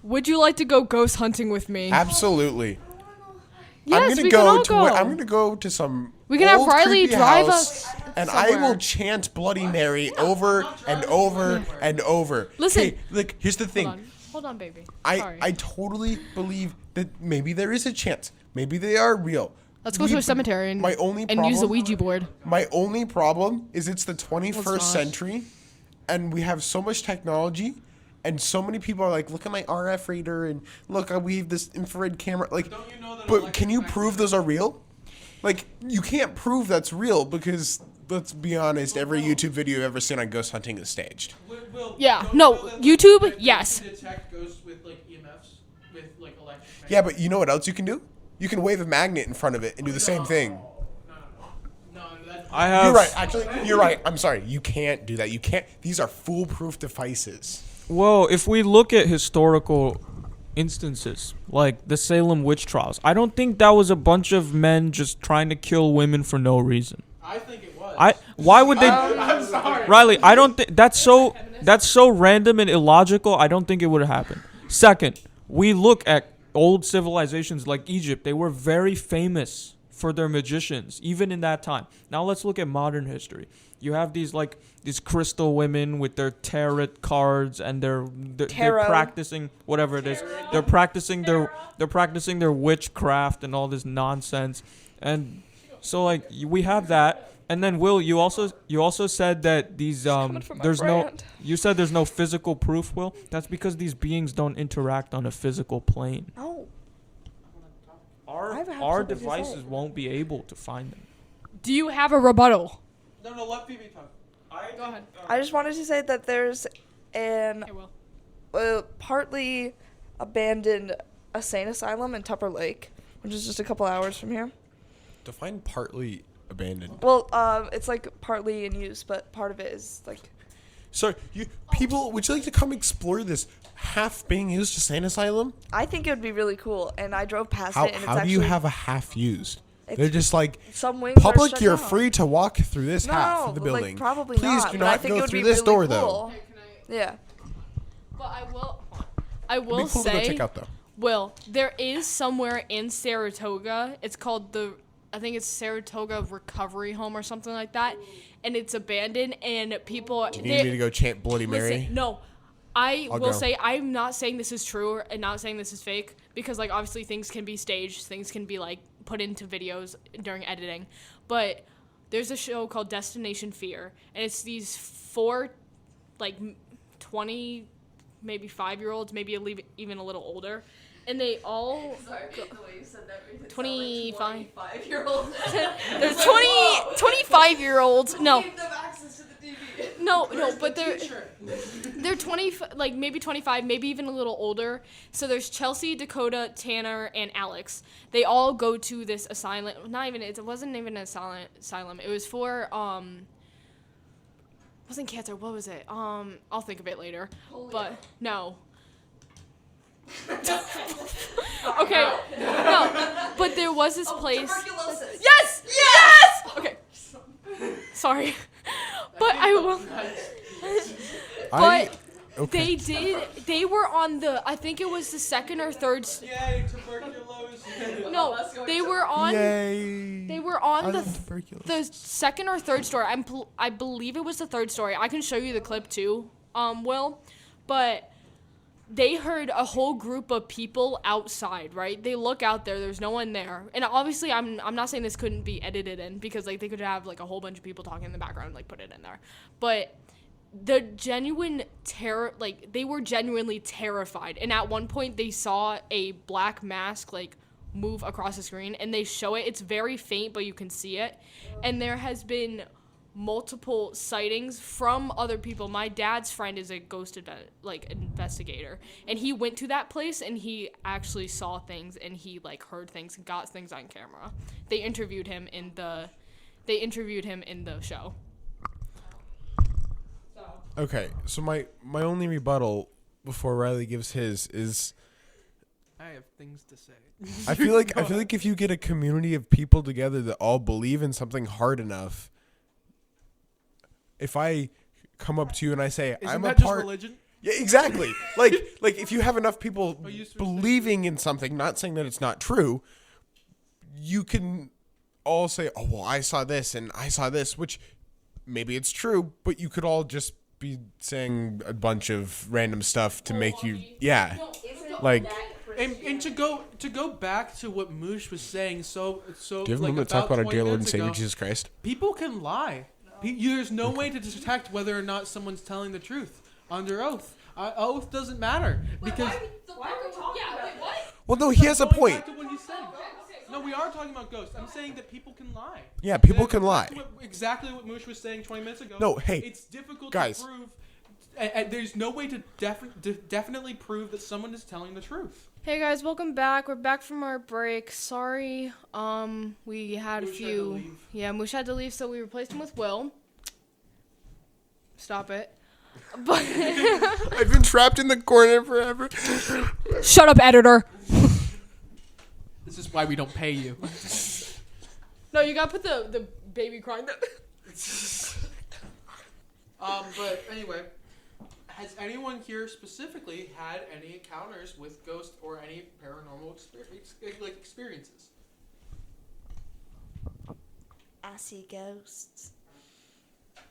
C: Would you like to go ghost hunting with me?
E: Absolutely.
C: Yes, we can all go.
E: I'm gonna go to some.
C: We can have
E: old,
C: Riley
E: creepy
C: drive
E: house,
C: us
E: and I
C: somewhere.
E: will chant Bloody Mary over and over and over.
C: Listen.
E: Hey, look, here's the thing.
C: Hold on, baby.
E: I
C: Sorry.
E: totally believe that maybe there is a chance. Maybe they are real.
C: Let's go to a cemetery and,
E: my only
C: and use the
E: problem-
C: Ouija board.
E: My only problem is it's the 21st
C: not.
E: century, and we have so much technology, and so many people are like, look at my RF reader, and look, we have this infrared camera. Like,
A: Don't you know that
E: but
A: electric
E: can you
A: back
E: prove those are real? Like, you can't prove that's real because, let's be honest, every YouTube video you've ever seen on ghost hunting is staged.
C: Yeah,
A: don't
C: no,
A: you know that
C: YouTube,
A: that
C: yes.
A: You can detect ghosts with like EMFs, with like electric.
E: Yeah, but you know what else you can do? You can wave a magnet in front of it and do the same thing.
A: No, that.
B: I have.
E: You're right. Actually, you're right. I'm sorry. You can't do that. You can't. These are foolproof devices.
B: Well, if we look at historical instances, like the Salem witch trials, I don't think that was a bunch of men just trying to kill women for no reason.
A: I think it was.
B: Why would they?
A: I'm sorry.
B: Riley, I don't think that's so random and illogical. I don't think it would have happened. Second, we look at old civilizations like Egypt. They were very famous for their magicians, even in that time. Now let's look at modern history. You have these crystal women with their tarot cards, and they're practicing whatever it is. They're practicing their witchcraft and all this nonsense. And so like we have that. And then Will, you also said that these you said there's no physical proof, Will. That's because these beings don't interact on a physical plane.
D: No.
B: Our devices won't be able to find them.
C: Do you have a rebuttal?
A: No, let Phoebe talk.
C: Go ahead.
D: I just wanted to say that there's an
C: Hey, Will.
D: partly abandoned insane asylum in Tupper Lake, which is just a couple hours from here.
E: Define partly abandoned.
D: Well, it's like partly in use, but part of it is like.
E: So, people, would you like to come explore this half being used insane asylum?
D: I think it would be really cool, and I drove past
E: How
D: it, and it's
E: how do
D: actually.
E: you have a half used?
D: It's-
E: They're just like
D: some wings are
E: public.
D: shut
E: You're
D: down.
E: free to walk through this half
D: No,
E: of the
D: like,
E: building.
D: probably
E: Please
D: not.
E: do
D: but I
E: not
D: think it
E: go
D: would
E: through
D: be
E: this
D: really
E: door though.
D: cool.
C: Hey, can I?
D: Yeah.
C: But I
E: It'd
C: will
E: be cool to go
C: say,
E: check out though.
C: Will, there is somewhere in Saratoga. It's called I think it's Saratoga Recovery Home or something like that, and it's abandoned. And people.
E: Do you need me to go chant Bloody Mary?
C: Listen, no. I
E: I'll
C: will
E: go.
C: say I'm not saying this is true and not saying this is fake because like obviously things can be staged, things can be like put into videos during editing. But there's a show called Destination Fear, and it's these 4 like 20 maybe 5-year-olds, maybe even a little older, and they all
D: Sorry, the way you said that made it
C: 25
D: 5-year-olds.
C: there's 25-year-olds. No.
D: Give them access to the TV.
C: No, but they're 20, like maybe 25, maybe even a little older. So there's Chelsea, Dakota, Tanner, and Alex. They all go to this asylum. It wasn't even an asylum. It was for wasn't cancer. What was it? I'll think of it later. But no. Okay. No. But there was this place.
D: Tuberculosis.
C: Yes! Yes! Okay. Sorry. But I will. But
E: Okay.
C: they were on I think it was the second or third.
A: Yay, tuberculosis.
C: No, they were on.
E: Yay.
C: They were on
E: I love tuberculosis.
C: the second or third story. I believe it was the third story. I can show you the clip too, Will. But they heard a whole group of people outside, right? They look out there, there's no one there. And obviously I'm not saying this couldn't be edited in because like they could have like a whole bunch of people talking in the background and like put it in there. But the genuine terror, like they were genuinely terrified. And at one point they saw a black mask like move across the screen and they show it. It's very faint, but you can see it. And there has been multiple sightings from other people. My dad's friend is a ghost investigator, and he went to that place and he actually saw things and he like heard things and got things on camera. They interviewed him in the show.
E: Okay, so my only rebuttal before Riley gives his is
A: I have things to say.
E: I feel like if you get a community of people together that all believe in something hard enough, if I come up to you and I say
A: Isn't
E: I'm
A: that
E: a
A: just
E: part,
A: religion?
E: yeah, exactly. like if you have enough people
A: Oh, you switched
E: believing in something, not saying that it's not true, you can all say, "Oh, well, I saw this and I saw this," which maybe it's true, but you could all just be saying a bunch of random stuff to make you, yeah, like.
A: And to go back to what Moosh was saying, so
E: Do you have a
A: like
E: moment to talk about our
A: 20
E: dear Lord and
A: minutes
E: Savior
A: ago,
E: Jesus Christ?
A: people can lie. There's no way to detect whether or not someone's telling the truth under oath. Oath doesn't matter because.
E: Well, no, he has a
A: Going
E: point.
A: back to what he said. No, we are talking about ghosts. I'm saying that people can lie.
E: Yeah, people can lie.
A: Exactly what Moosh was saying 20 minutes ago.
E: No, hey,
A: it's difficult
E: guys.
A: to prove. And there's no way to definitely prove that someone is telling the truth.
C: Hey guys, welcome back. We're back from our break. Sorry, we had a
A: Moosh had to
C: few.
A: leave.
C: Yeah, Moosh had to leave, so we replaced him with Will. Stop it. But
E: I've been trapped in the corner forever.
C: shut up, editor.
A: This is why we don't pay you.
C: No, you gotta put the baby crying.
A: But anyway, has anyone here specifically had any encounters with ghosts or any paranormal experiences?
D: I see ghosts.
A: Is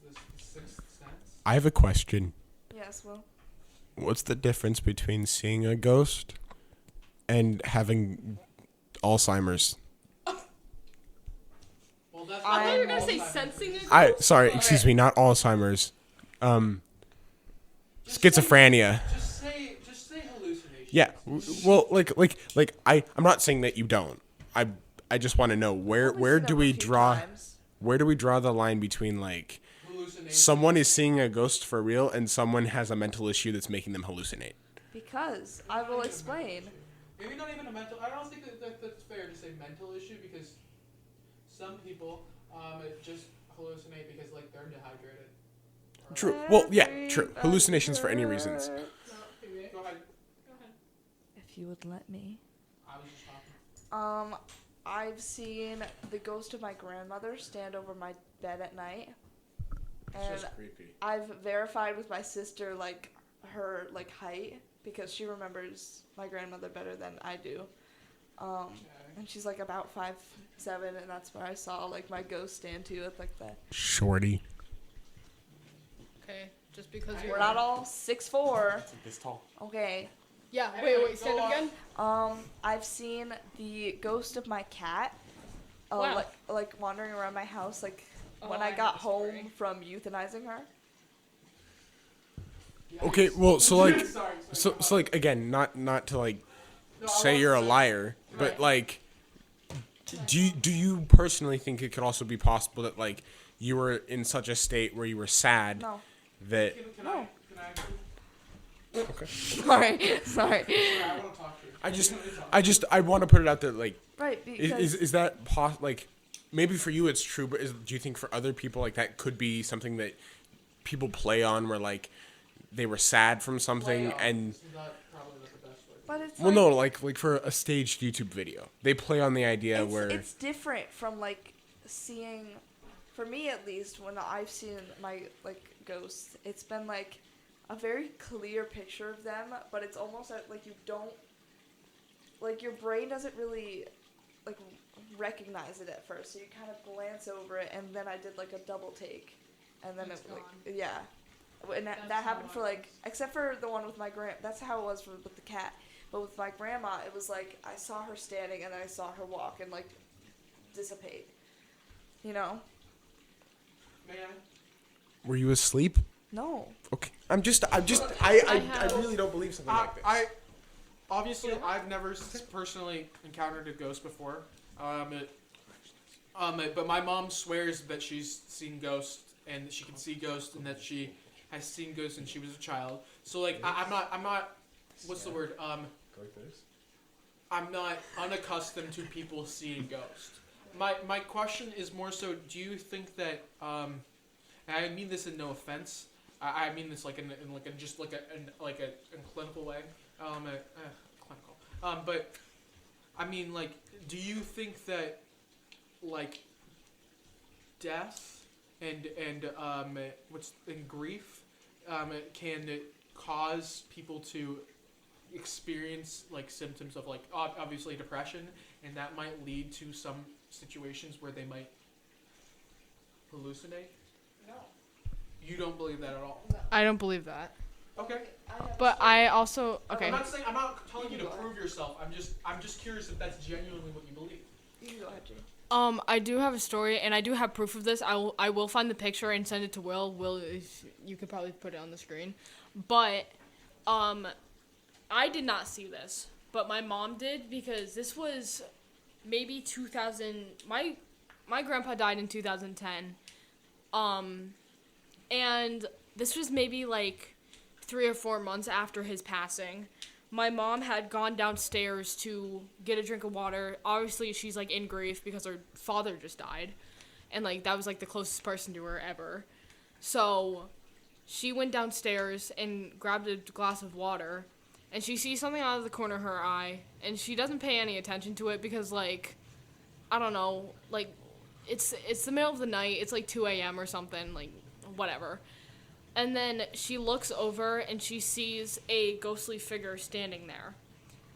A: this the sixth sense?
E: I have a question.
D: Yes, well.
E: What's the difference between seeing a ghost and having Alzheimer's?
A: Well, that's
C: I thought you were gonna
A: all
C: say
A: time.
C: sensing it.
E: Excuse me, not Alzheimer's. Schizophrenia.
A: Just say hallucination.
E: Yeah. Well, I'm not saying that you don't. I just want to know where do we draw the line between like someone is seeing a ghost for real and someone has a mental issue that's making them hallucinate?
D: Because I will explain.
A: Maybe not even a mental. I don't think that's fair to say mental issue because some people just hallucinate because like they're dehydrated.
E: True. Well, yeah, true. Hallucinations for any reasons.
A: No, go ahead.
D: If you would let me.
A: I was just talking.
D: I've seen the ghost of my grandmother stand over my bed at night. And
E: It's just creepy.
D: I've verified with my sister like her like height because she remembers my grandmother better than I do. And she's like about 5'7", and that's where I saw like my ghost stand to with like the.
E: Shorty.
C: Okay, just because
D: We're not all 6'4".
E: This tall.
D: Okay.
C: Yeah. Wait. Say it again.
D: I've seen the ghost of my cat.
C: Wow.
D: Like wandering around my house like
C: Oh,
D: when
C: I
D: I
C: have
D: got
C: a story.
D: home from euthanizing her.
E: Okay, well, so like,
A: Sorry.
E: so like again, not to like
A: No, I
E: say
A: won't
E: you're a
A: say-
E: liar, but
A: Right.
E: like, do you personally think it could also be possible that like you were in such a state where you were sad
D: No.
E: that
A: Can
D: No.
E: okay.
D: Sorry.
A: I want to talk to you.
E: I want to put it out there like
D: Right, because
E: is that like maybe for you it's true, but do you think for other people like that could be something that people play on where like they were sad from something and
A: This is not probably not the best way.
D: but it's
E: well
D: like,
E: no like for a staged YouTube video they play on the idea where
D: it's different from like seeing, for me at least, when I've seen my like ghosts, it's been like a very clear picture of them, but it's almost like you don't, like your brain doesn't really like recognize it at first, so you kind of glance over it, and then I did like a double take, and then
C: It's
D: it like
C: gone.
D: yeah. And that
C: That's
D: happened
C: how
D: for
C: it
D: like, except for the one with my that's how it was with the cat. But with my grandma, it was like I saw her standing and then I saw her walk and like dissipate. You know?
A: Man,
E: were you asleep?
D: No.
E: Okay. I
C: have-
E: really don't believe something like this.
A: I obviously I've never personally encountered a ghost before. But my mom swears that she's seen ghosts and that she can see ghosts and that she has seen ghosts when she was a child. So like I'm not what's the word? I'm not unaccustomed to people seeing ghosts. My question is more so, do you think that and I mean this in no offense. I mean this like in just like in clinical way. Clinical. But I mean like, do you think that like death and what's in grief can cause people to experience like symptoms of like obviously depression, and that might lead to some situations where they might hallucinate?
D: No.
A: You don't believe that at all?
C: I don't believe that.
A: Okay.
C: But I also okay.
A: I'm not telling you to prove yourself. I'm just curious if that's genuinely what you believe.
D: You can go ahead, Jay.
C: I do have a story, and I do have proof of this. I will find the picture and send it to Will. Will, you could probably put it on the screen. But, I did not see this, but my mom did, because this was maybe 2000. My grandpa died in 2010. And this was maybe like 3 or 4 months after his passing. My mom had gone downstairs to get a drink of water. Obviously, she's, like, in grief because her father just died. And, like, that was, like, the closest person to her ever. So, she went downstairs and grabbed a glass of water. And she sees something out of the corner of her eye. And she doesn't pay any attention to it because, like, I don't know. Like, it's the middle of the night. It's, like, 2 a.m. or something. Like, whatever. And then she looks over and she sees a ghostly figure standing there.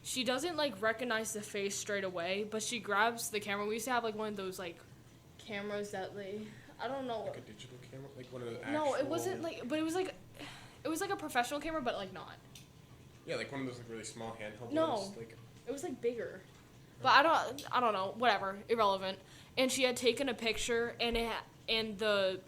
C: She doesn't, like, recognize the face straight away, but she grabs the camera. We used to have, like, one of those, like, cameras that, like, I don't know.
E: Like a digital camera, like one of the
C: No, it wasn't, like, but it was like a professional camera, but, like, not.
E: Yeah, like one of those like really small handheld
C: No.
E: ones. Like
C: It was, like, bigger. But I don't know. Whatever. Irrelevant. And she had taken a picture, and the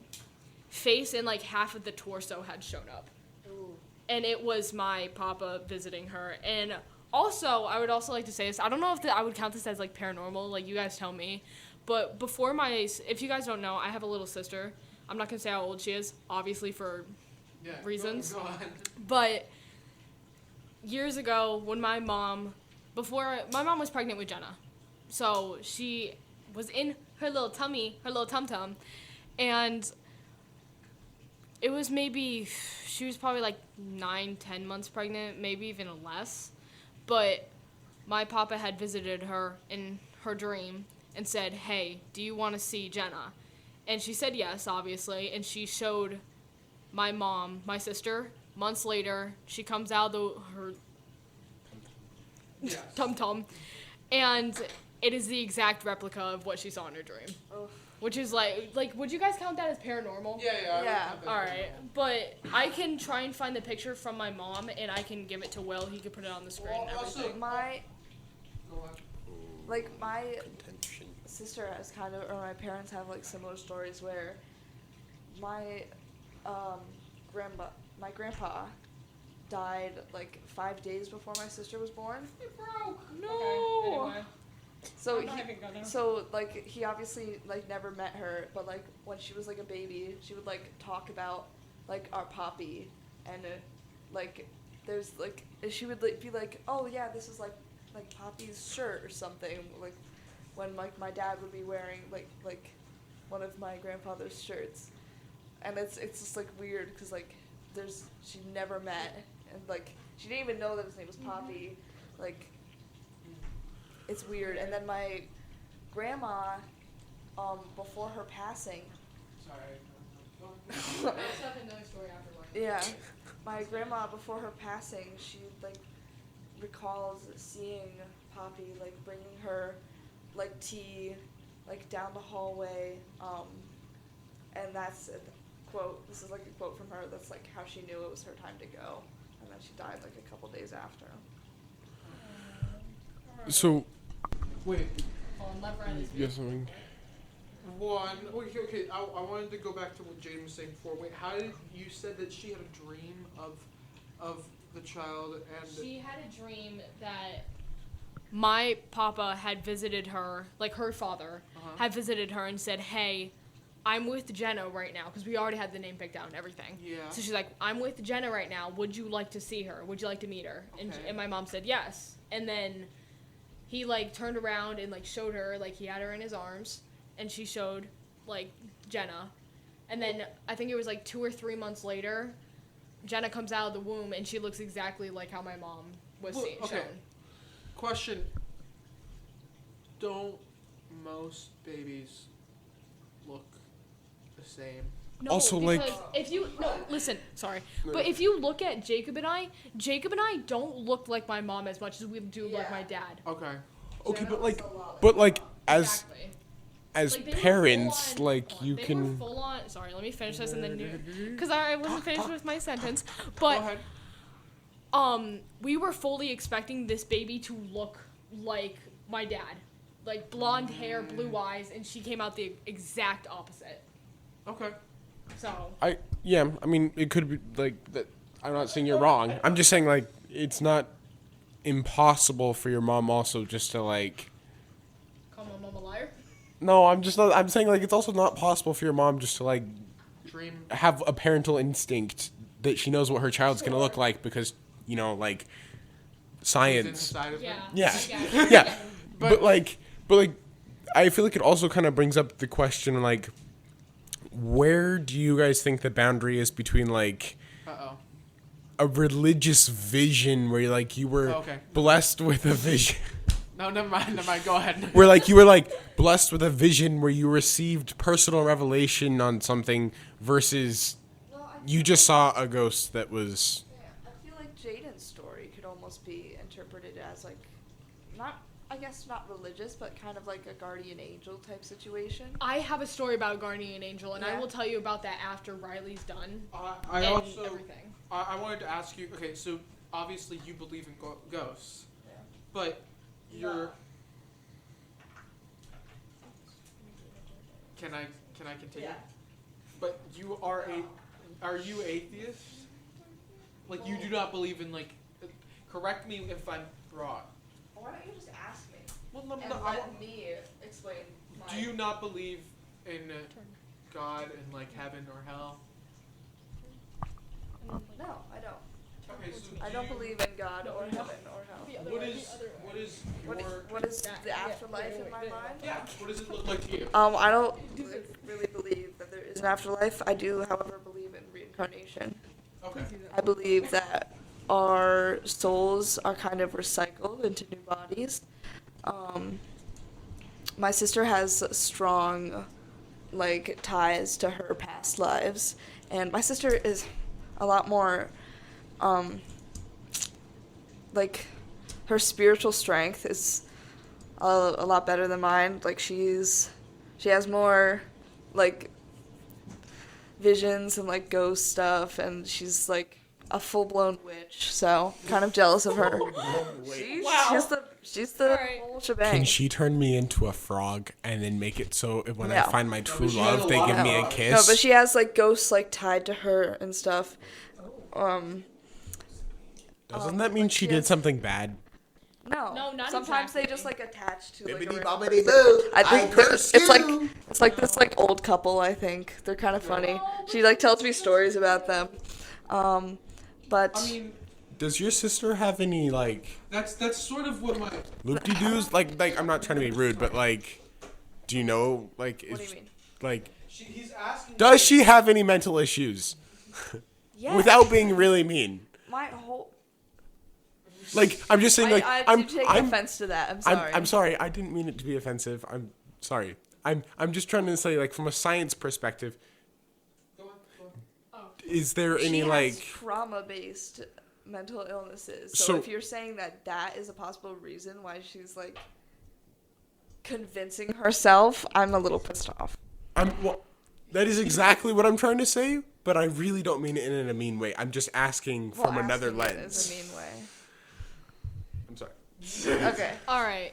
C: face and, like, half of the torso had shown up.
D: Ooh.
C: And it was my papa visiting her. And also, I would also like to say this. I don't know if I would count this as, like, paranormal. Like, you guys tell me. But before if you guys don't know, I have a little sister. I'm not gonna say how old she is, obviously for
A: Yeah.
C: reasons.
A: Go on.
C: But years ago, when my mom was pregnant with Jenna, so she was in her little tummy, her little tum-tum, and it was she was probably like 9-10 months pregnant, maybe even less. But my papa had visited her in her dream and said, "Hey, do you want to see Jenna?" And she said yes, obviously, and she showed my mom, my sister. Months later, she comes out of her
A: Yes.
C: tum-tum, and it is the exact replica of what she saw in her dream.
D: Ugh.
C: Which is like, would you guys count that as paranormal?
A: Yeah. I would
D: Yeah.
A: count that
C: All
A: as
C: right, but I can try and find the picture from my mom, and I can give it to Will. He could put it on the screen and
A: Well, also-
C: everything.
D: My
A: Go on.
D: my
E: Contention.
D: sister has or my parents have like similar stories where my my grandpa died like 5 days before my sister was born.
C: It broke. No.
D: Okay,
C: Anyway.
D: So
C: I'm not even gonna.
D: like he obviously like never met her, but like when she was like a baby, she would like talk about like our poppy, and like there's like she would like be like, oh yeah, this is like Poppy's shirt or something, like when like my dad would be wearing like one of my grandfather's shirts, and it's just like weird because like she never met, and like she didn't even know that his name was Poppy, like. It's weird. And then my grandma, before her passing,
A: Sorry.
C: I'll have another story after mine.
D: yeah, my grandma before her passing, she like recalls seeing Poppy like bringing her like tea, like down the hallway, and that's a quote. This is like a quote from her. That's like how she knew it was her time to go, and then she died like a couple days after.
E: So,
A: Wait.
C: Left, right, is
E: yes, I mean,
A: Okay. I wanted to go back to what Jayden was saying before. Wait, how did you said that she had a dream of the child and
C: She had a dream that my papa had visited her, like her father had visited her and said, "Hey, I'm with Jenna right now," because we already had the name picked out and everything.
A: Yeah.
C: So she's like, "I'm with Jenna right now. Would you like to see her? Would you like to meet her?"
A: Okay.
C: And my mom said yes. And then he like turned around and like showed her, like he had her in his arms, and she showed like Jenna. And then I think it was like 2 or 3 months later, Jenna comes out of the womb and she looks exactly like how my mom was
A: Well,
C: shown.
A: okay. Question. Don't most babies look the same?
C: No,
E: Also, like-
C: because if you listen, sorry, but if you look at Jacob and I don't look like my mom as much as we do like
D: Yeah.
C: my dad.
A: Okay.
E: okay,
D: Jenna
E: but
D: looks
E: like,
D: a lot
E: but like as
C: Exactly.
E: as
C: Like, they were
E: parents,
C: full on-
E: like
C: hold on,
E: you
C: they
E: can.
C: were full on. Sorry, let me finish this and then because I wasn't finished with my sentence.
A: Go
C: But
A: ahead.
C: we were fully expecting this baby to look like my dad, like blonde hair, blue eyes, and she came out the exact opposite.
A: Okay.
C: So
E: I mean, it could be like that. I'm not saying you're wrong. I'm just saying like it's not impossible for your mom also just to like.
C: call my mom a liar.
E: No, I'm just not. I'm saying like it's also not possible for your mom just to like
A: Dream.
E: have a parental instinct that she knows what her child's gonna look like because like
A: is
E: science.
A: inside of
C: Yeah.
A: her.
E: Yeah.
C: I get it.
E: Yeah, but like I feel like it also kind of brings up the question like, where do you guys think the boundary is between like
A: Uh-oh.
E: a religious vision where like you were
A: Oh, okay.
E: blessed with a vision
A: No, never mind. Go ahead.
E: where like you were like blessed with a vision where you received personal revelation on something versus you just saw a ghost that was
D: Yeah, I feel like Jayden's story could almost be interpreted as like, not religious, but kind of like a guardian angel type situation.
C: I have a story about guardian angel, and I
D: Yeah.
C: will tell you about that after Riley's done.
A: I
C: and
A: also
C: everything.
A: I wanted to ask you. Okay, so obviously you believe in ghosts,
D: Yeah.
A: but you're. Can I continue?
D: Yeah.
A: But are you atheist? Like you do not believe in like. Correct me if I'm wrong.
D: Why don't you just ask me
A: Well, no,
D: and
A: no,
D: let me explain my...
A: do you not believe in God and like heaven or hell?
D: No, I don't.
A: Okay, so
D: I don't believe in God or heaven or hell.
A: What is
D: What is the afterlife in my mind?
A: yeah? What does it look like to you?
D: I don't really believe that there is an afterlife. I do, however, believe in reincarnation.
A: Okay.
D: I believe that our souls are kind of recycled into new bodies. My sister has strong, like, ties to her past lives, and my sister is a lot more, like, her spiritual strength is a lot better than mine. Like, she has more, like, visions and, like, ghost stuff, and she's, like, a full-blown witch, so kind of jealous of her. She's the
C: Alright.
D: whole shebang.
E: Can she turn me into a frog and then make it so when I
D: No.
E: find my true
A: she has
E: love,
A: a
E: they
A: lot
E: give
A: of
E: me a
A: frogs.
E: kiss?
D: No, but she has like ghosts like tied to her and stuff.
E: Doesn't that mean
D: like,
E: she
D: she
E: did
D: has-
E: something bad?
D: No,
C: No, not
D: sometimes
C: exactly.
D: they just like attach to like a
E: Bibbidi
D: random
E: bobbidi
D: person.
E: boo,
D: I think
E: I curse
D: it's like
E: you.
D: it's like this like old couple. I think they're kind of funny. She like tells me stories about them. But
A: I mean,
E: Does your sister have any like
A: that's sort of what my
E: loop-de-doos? Like I'm not trying to be rude, but like, do you know like
D: what do you mean?
E: like
A: he's asking.
E: does she have any mental issues?
D: Yeah.
E: Without being really mean.
D: My whole.
E: Like I'm just saying like
D: I
E: I'm
D: do take
E: I'm
D: offense to that. I'm sorry.
E: I'm sorry. I didn't mean it to be offensive. I'm sorry. I'm just trying to say like from a science perspective, is there
D: She
E: any
D: has
E: like
D: trauma-based mental illnesses.
E: So-
D: So if you're saying that that is a possible reason why she's like convincing herself, I'm a little pissed off.
E: that is exactly what I'm trying to say, but I really don't mean it in a mean way. I'm just asking from
D: Well,
E: another
D: asking it
E: lens.
D: is a mean way.
E: I'm sorry.
D: Okay.
C: All right.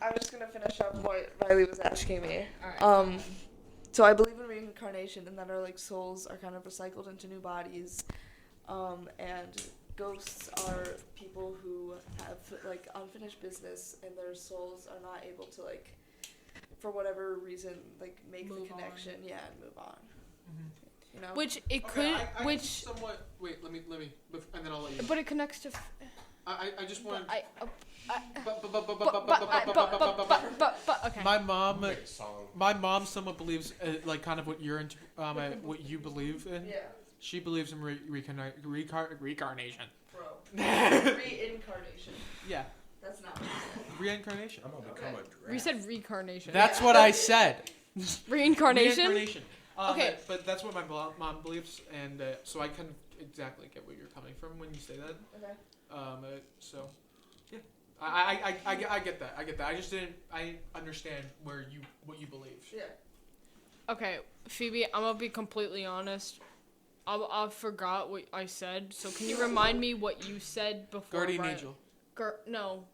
D: I'm just gonna finish up what Riley was asking me.
C: All right.
D: So I believe in reincarnation and that our like souls are kind of recycled into new bodies, and ghosts are people who have like unfinished business and their souls are not able to like, for whatever reason, like make
C: Move
D: the
C: on.
D: connection, and move on. You know.
C: Which it could,
A: I
C: which,
A: somewhat. Wait, let me, and then I'll let you.
C: but it connects to.
A: I just want.
C: Okay.
A: My mom somewhat believes like kind of what you're into, what you believe in.
D: Yeah.
A: She believes in reincarnation.
D: Bro. Reincarnation.
A: Yeah,
D: That's not what you said.
A: reincarnation.
E: I'm gonna become a
C: We said reincarnation.
A: That's what I said.
C: Reincarnation.
A: Reincarnation.
C: Okay.
A: But that's what my mom believes, and so I can exactly get where you're coming from when you say that.
D: Okay.
A: So, yeah, I get that. I get that. I just didn't. I understand what you believe.
D: Yeah.
C: Okay, Phoebe, I'm gonna be completely honest. I forgot what I said. So can you remind me what you said before?
A: Guardian angel.
C: No,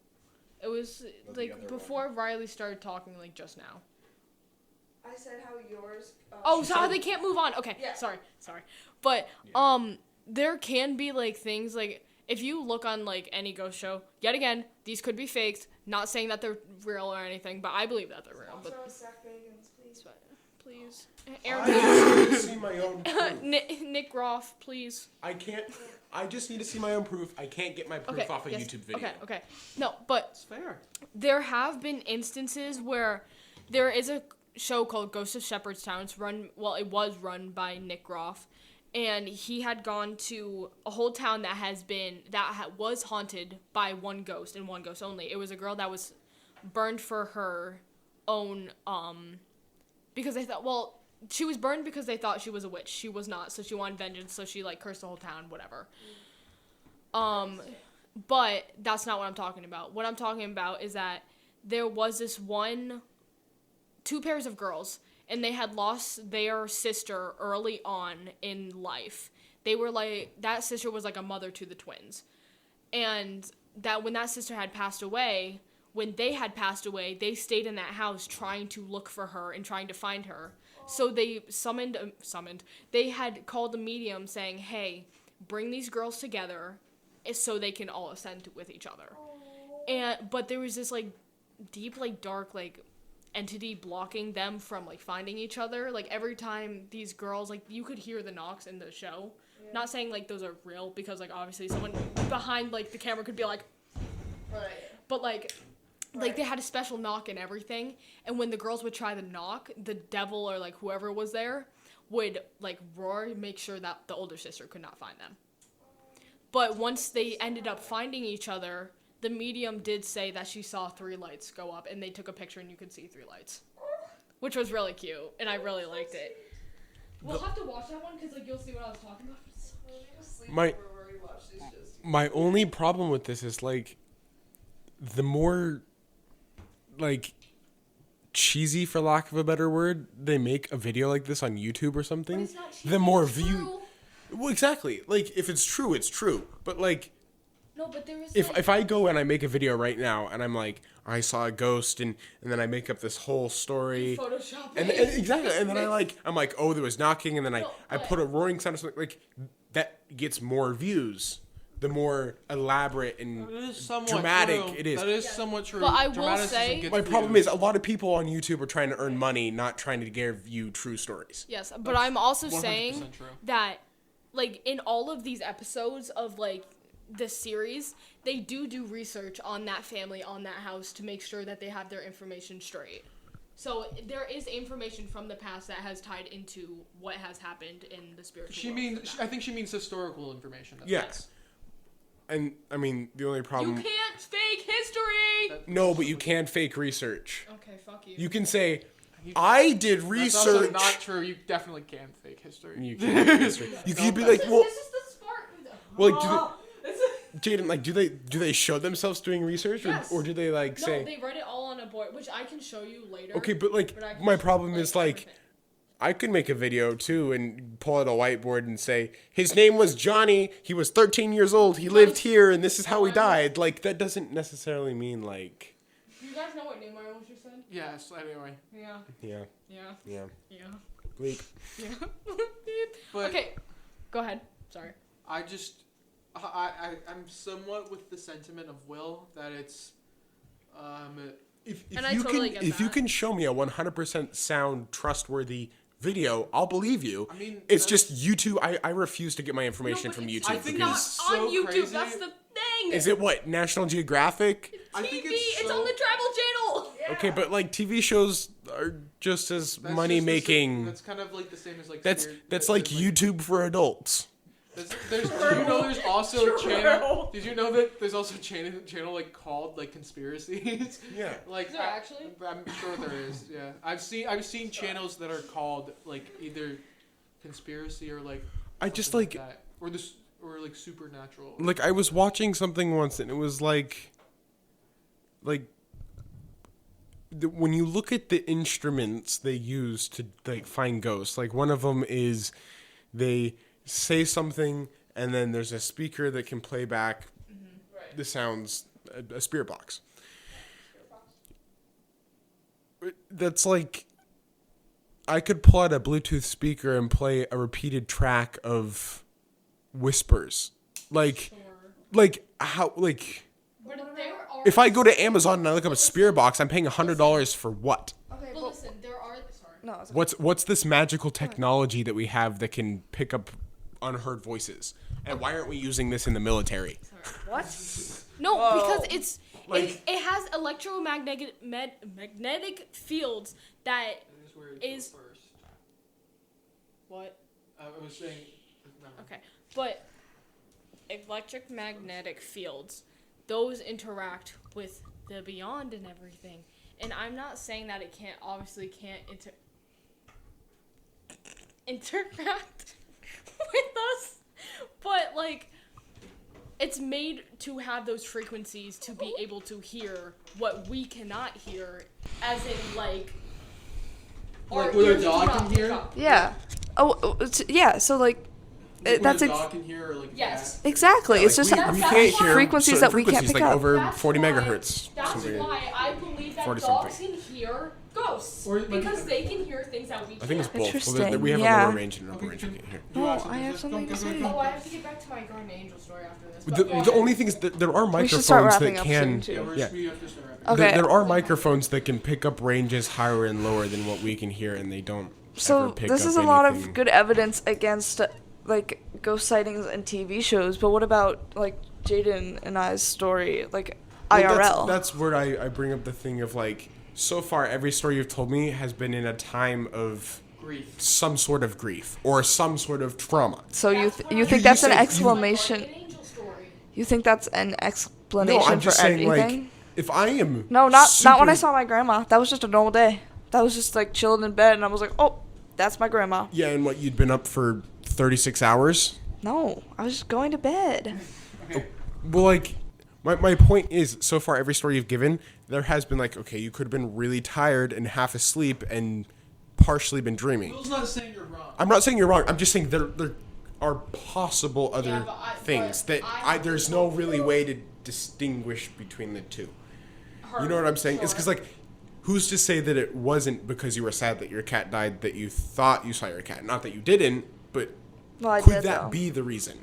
C: it was
E: The
C: like
E: other
C: before Riley started talking, like just now.
D: I said how yours.
C: Oh, so they can't move on. Okay,
D: Yeah.
C: sorry. But there can be like things like if you look on like any ghost show. Yet again, these could be faked. Not saying that they're real or anything, but I believe that they're real. But please, Aaron,
E: I need to see my own proof.
C: Nick Groff, please.
E: I can't. I just need to see my own proof. I can't get my proof
C: Okay.
E: off a
C: yes,
E: YouTube video.
C: Okay. No, but
A: It's fair.
C: there have been instances where there is a show called Ghost of Shepherdstown. It was run by Nick Groff, and he had gone to a whole town that was haunted by one ghost and one ghost only. It was a girl that was burned for her own because they thought she was burned because they thought she was a witch. She was not, so she wanted vengeance, so she like cursed the whole town, whatever. But that's not what I'm talking about. What I'm talking about is that there was this two pairs of girls, and they had lost their sister early on in life. They were like, that sister was like a mother to the twins. And that when that sister had passed away, they stayed in that house trying to look for her and trying to find her. So they they had called a medium saying, hey, bring these girls together so they can all ascend with each other. But there was this like deep, like dark, like entity blocking them from like finding each other. Like every time these girls, like you could hear the knocks in the show. Yeah. Not saying like those are real because like obviously someone behind like the camera could be like,
D: Right.
C: but like they had a special knock and everything. And when the girls would try the knock, the devil or like whoever was there would like roar, make sure that the older sister could not find them. But once they ended up finding each other, the medium did say that she saw 3 lights go up, and they took a picture, and you could see 3 lights, which was really cute, and I really liked it. We'll have to watch that one because like you'll see what I was talking about.
E: My only problem with this is like the more like cheesy, for lack of a better word, they make a video like this on YouTube or something,
C: But it's not cheesy,
E: the more
C: it's
E: view.
C: true.
E: Well, exactly. Like if it's true, it's true. But like.
C: No, but there is
E: If I go and I make a video right now and I'm like, I saw a ghost and then I make up this whole story
C: Photoshop
E: and exactly, and then I'm like, oh, there was knocking, and then I put a roaring sound or something, like that gets more views the more elaborate and dramatic it is.
A: That is somewhat true.
C: But I will say,
E: my problem is a lot of people on YouTube are trying to earn money, not trying to give you true stories.
C: yes, but I'm also
A: 100%
C: saying
A: true.
C: that like in all of these episodes of like this series, they do research on that family, on that house, to make sure that they have their information straight. So there is information from the past that has tied into what has happened in the spiritual world.
A: I think she means historical information.
E: Yes. And I mean, the only problem.
C: You can't fake history.
E: No, but you can fake research.
C: Okay, fuck you.
E: You can say, I did research.
A: That's also not true. You definitely can fake history.
E: You can fake history. You can be like, well,
C: This is the spark.
E: well, like, Jayden, like, do they show themselves doing research,
C: Yes.
E: or do they like
C: No,
E: say?
C: they write it all on a board, which I can show you later.
E: Okay, but like,
C: I can
E: my
C: show,
E: problem is like,
C: everything.
E: I could make a video too and pull out a whiteboard and say his name was Johnny. He was 13 years old. He lived here, and this is how he died. Like, that doesn't necessarily mean like.
C: You guys know what name I almost just said?
A: Yes. Anyway.
C: Yeah.
E: Yeah.
C: Yeah.
E: Yeah.
C: Yeah.
E: Bleep.
C: Yeah.
A: But
C: Okay. Go ahead. Sorry.
A: I'm somewhat with the sentiment of Will that it's
E: If
C: And I
E: you
C: totally
E: can
C: get
E: if you
C: that.
E: can show me a 100% sound trustworthy video, I'll believe you.
A: I mean,
E: it's
A: that's-
E: just YouTube. I refuse to get my information from YouTube.
A: I think
C: not
A: it's
C: on
A: so
C: YouTube.
A: crazy.
C: That's the thing.
E: Is it what, National Geographic?
A: I
C: TV.
A: think
C: It's
A: so-
C: on the Travel Channel.
E: Okay, but like TV shows are just as
A: that's
E: money
A: just the
E: making.
A: same- That's kind of like the same as like.
E: That's
A: spirit-
E: like YouTube for adults.
A: There's also a channel. Did you know that there's also a channel like called like conspiracies?
E: Yeah.
A: Like
C: Is there actually?
A: I'm sure there is. Yeah, I've seen channels that are called like either conspiracy or like.
E: I just
A: something
E: like
A: that. Or like supernatural.
E: like I was watching something once and it was like when you look at the instruments they use to like find ghosts, like one of them is they say something and then there's a speaker that can play back the sounds, a spirit box. That's like I could pull out a Bluetooth speaker and play a repeated track of whispers. Like how like
C: But there are.
E: if I go to Amazon and I look up a spirit box, I'm paying $100 for what?
D: Okay,
C: But
D: but
C: listen, there are. Sorry.
D: no. It's okay.
E: What's this magical technology that we have that can pick up unheard voices? And why aren't we using this in the military?
D: What?
C: No,
D: Whoa.
C: because it's
E: Like-
C: it has magnetic fields that is. What?
A: I was saying. No.
C: Okay, but electromagnetic fields, those interact with the beyond and everything. And I'm not saying that it can't interact with us, but like it's made to have those frequencies to be able to hear what we cannot hear, as in like our
A: Like what a
C: ears do
A: dog
C: not
A: can
C: pick
A: hear?
C: up.
D: Yeah. Yeah. So like, that's
A: a dog can hear or like.
C: Yes.
D: exactly. It's just
E: we
C: that's
E: can't hear
D: frequencies
E: certain
D: that we can't
E: frequencies,
D: pick
E: like
D: up.
E: over
C: That's
E: 40
C: why-
E: megahertz.
C: That's
E: something.
C: why I believe that
E: 40
C: dogs
E: something.
C: can hear
F: ghosts.
A: Or, like-
F: because they can hear things that we can't.
E: I think it's both. Well,
D: Interesting,
E: we have
D: yeah.
E: a lower range and an upper range. We can't hear.
D: No, I have something to say.
C: Oh, I have to get back to my guardian angel story after this.
E: The only thing is that there are
D: We should start
E: microphones
D: wrapping
E: that
D: up
E: can.
D: soon, too.
E: Yeah.
A: We have to start wrapping.
D: Okay.
E: There are microphones that can pick up ranges higher and lower than what we can hear, and they don't.
D: So
E: ever pick
D: this
E: up
D: is a lot of
E: anything.
D: good evidence against like ghost sightings and TV shows, but what about like Jayden and I's story, like
E: Well,
D: IRL?
E: That's where I bring up the thing of like, so far every story you've told me has been in a time of
A: Grief.
E: some sort of grief or some sort of trauma.
D: So you
F: That's what
D: you
F: I-
D: think
E: You
D: that's an
E: said you-
D: explanation?
F: Guardian angel story.
D: You think that's an explanation
E: No, I'm
D: for
E: just saying
D: everything?
E: like, if I am
D: No, not when I
E: super-
D: saw my grandma. That was just a normal day. That was just like chilling in bed, and I was like, oh, that's my grandma.
E: Yeah, and what, you'd been up for 36 hours?
D: No, I was just going to bed.
E: Well, like, my point is, so far every story you've given, there has been like, okay, you could have been really tired and half asleep and partially been dreaming.
A: Will's not saying you're wrong.
E: I'm not saying you're wrong. I'm just saying there are possible other
C: Yeah, but
E: things
C: but
E: that there's no really way to distinguish between the two. You know what I'm saying? It's because, like, who's to say that it wasn't because you were sad that your cat died that you thought you saw your cat? Not that you didn't, but
D: Well, I
E: could
D: did
E: that
D: though.
E: be the reason?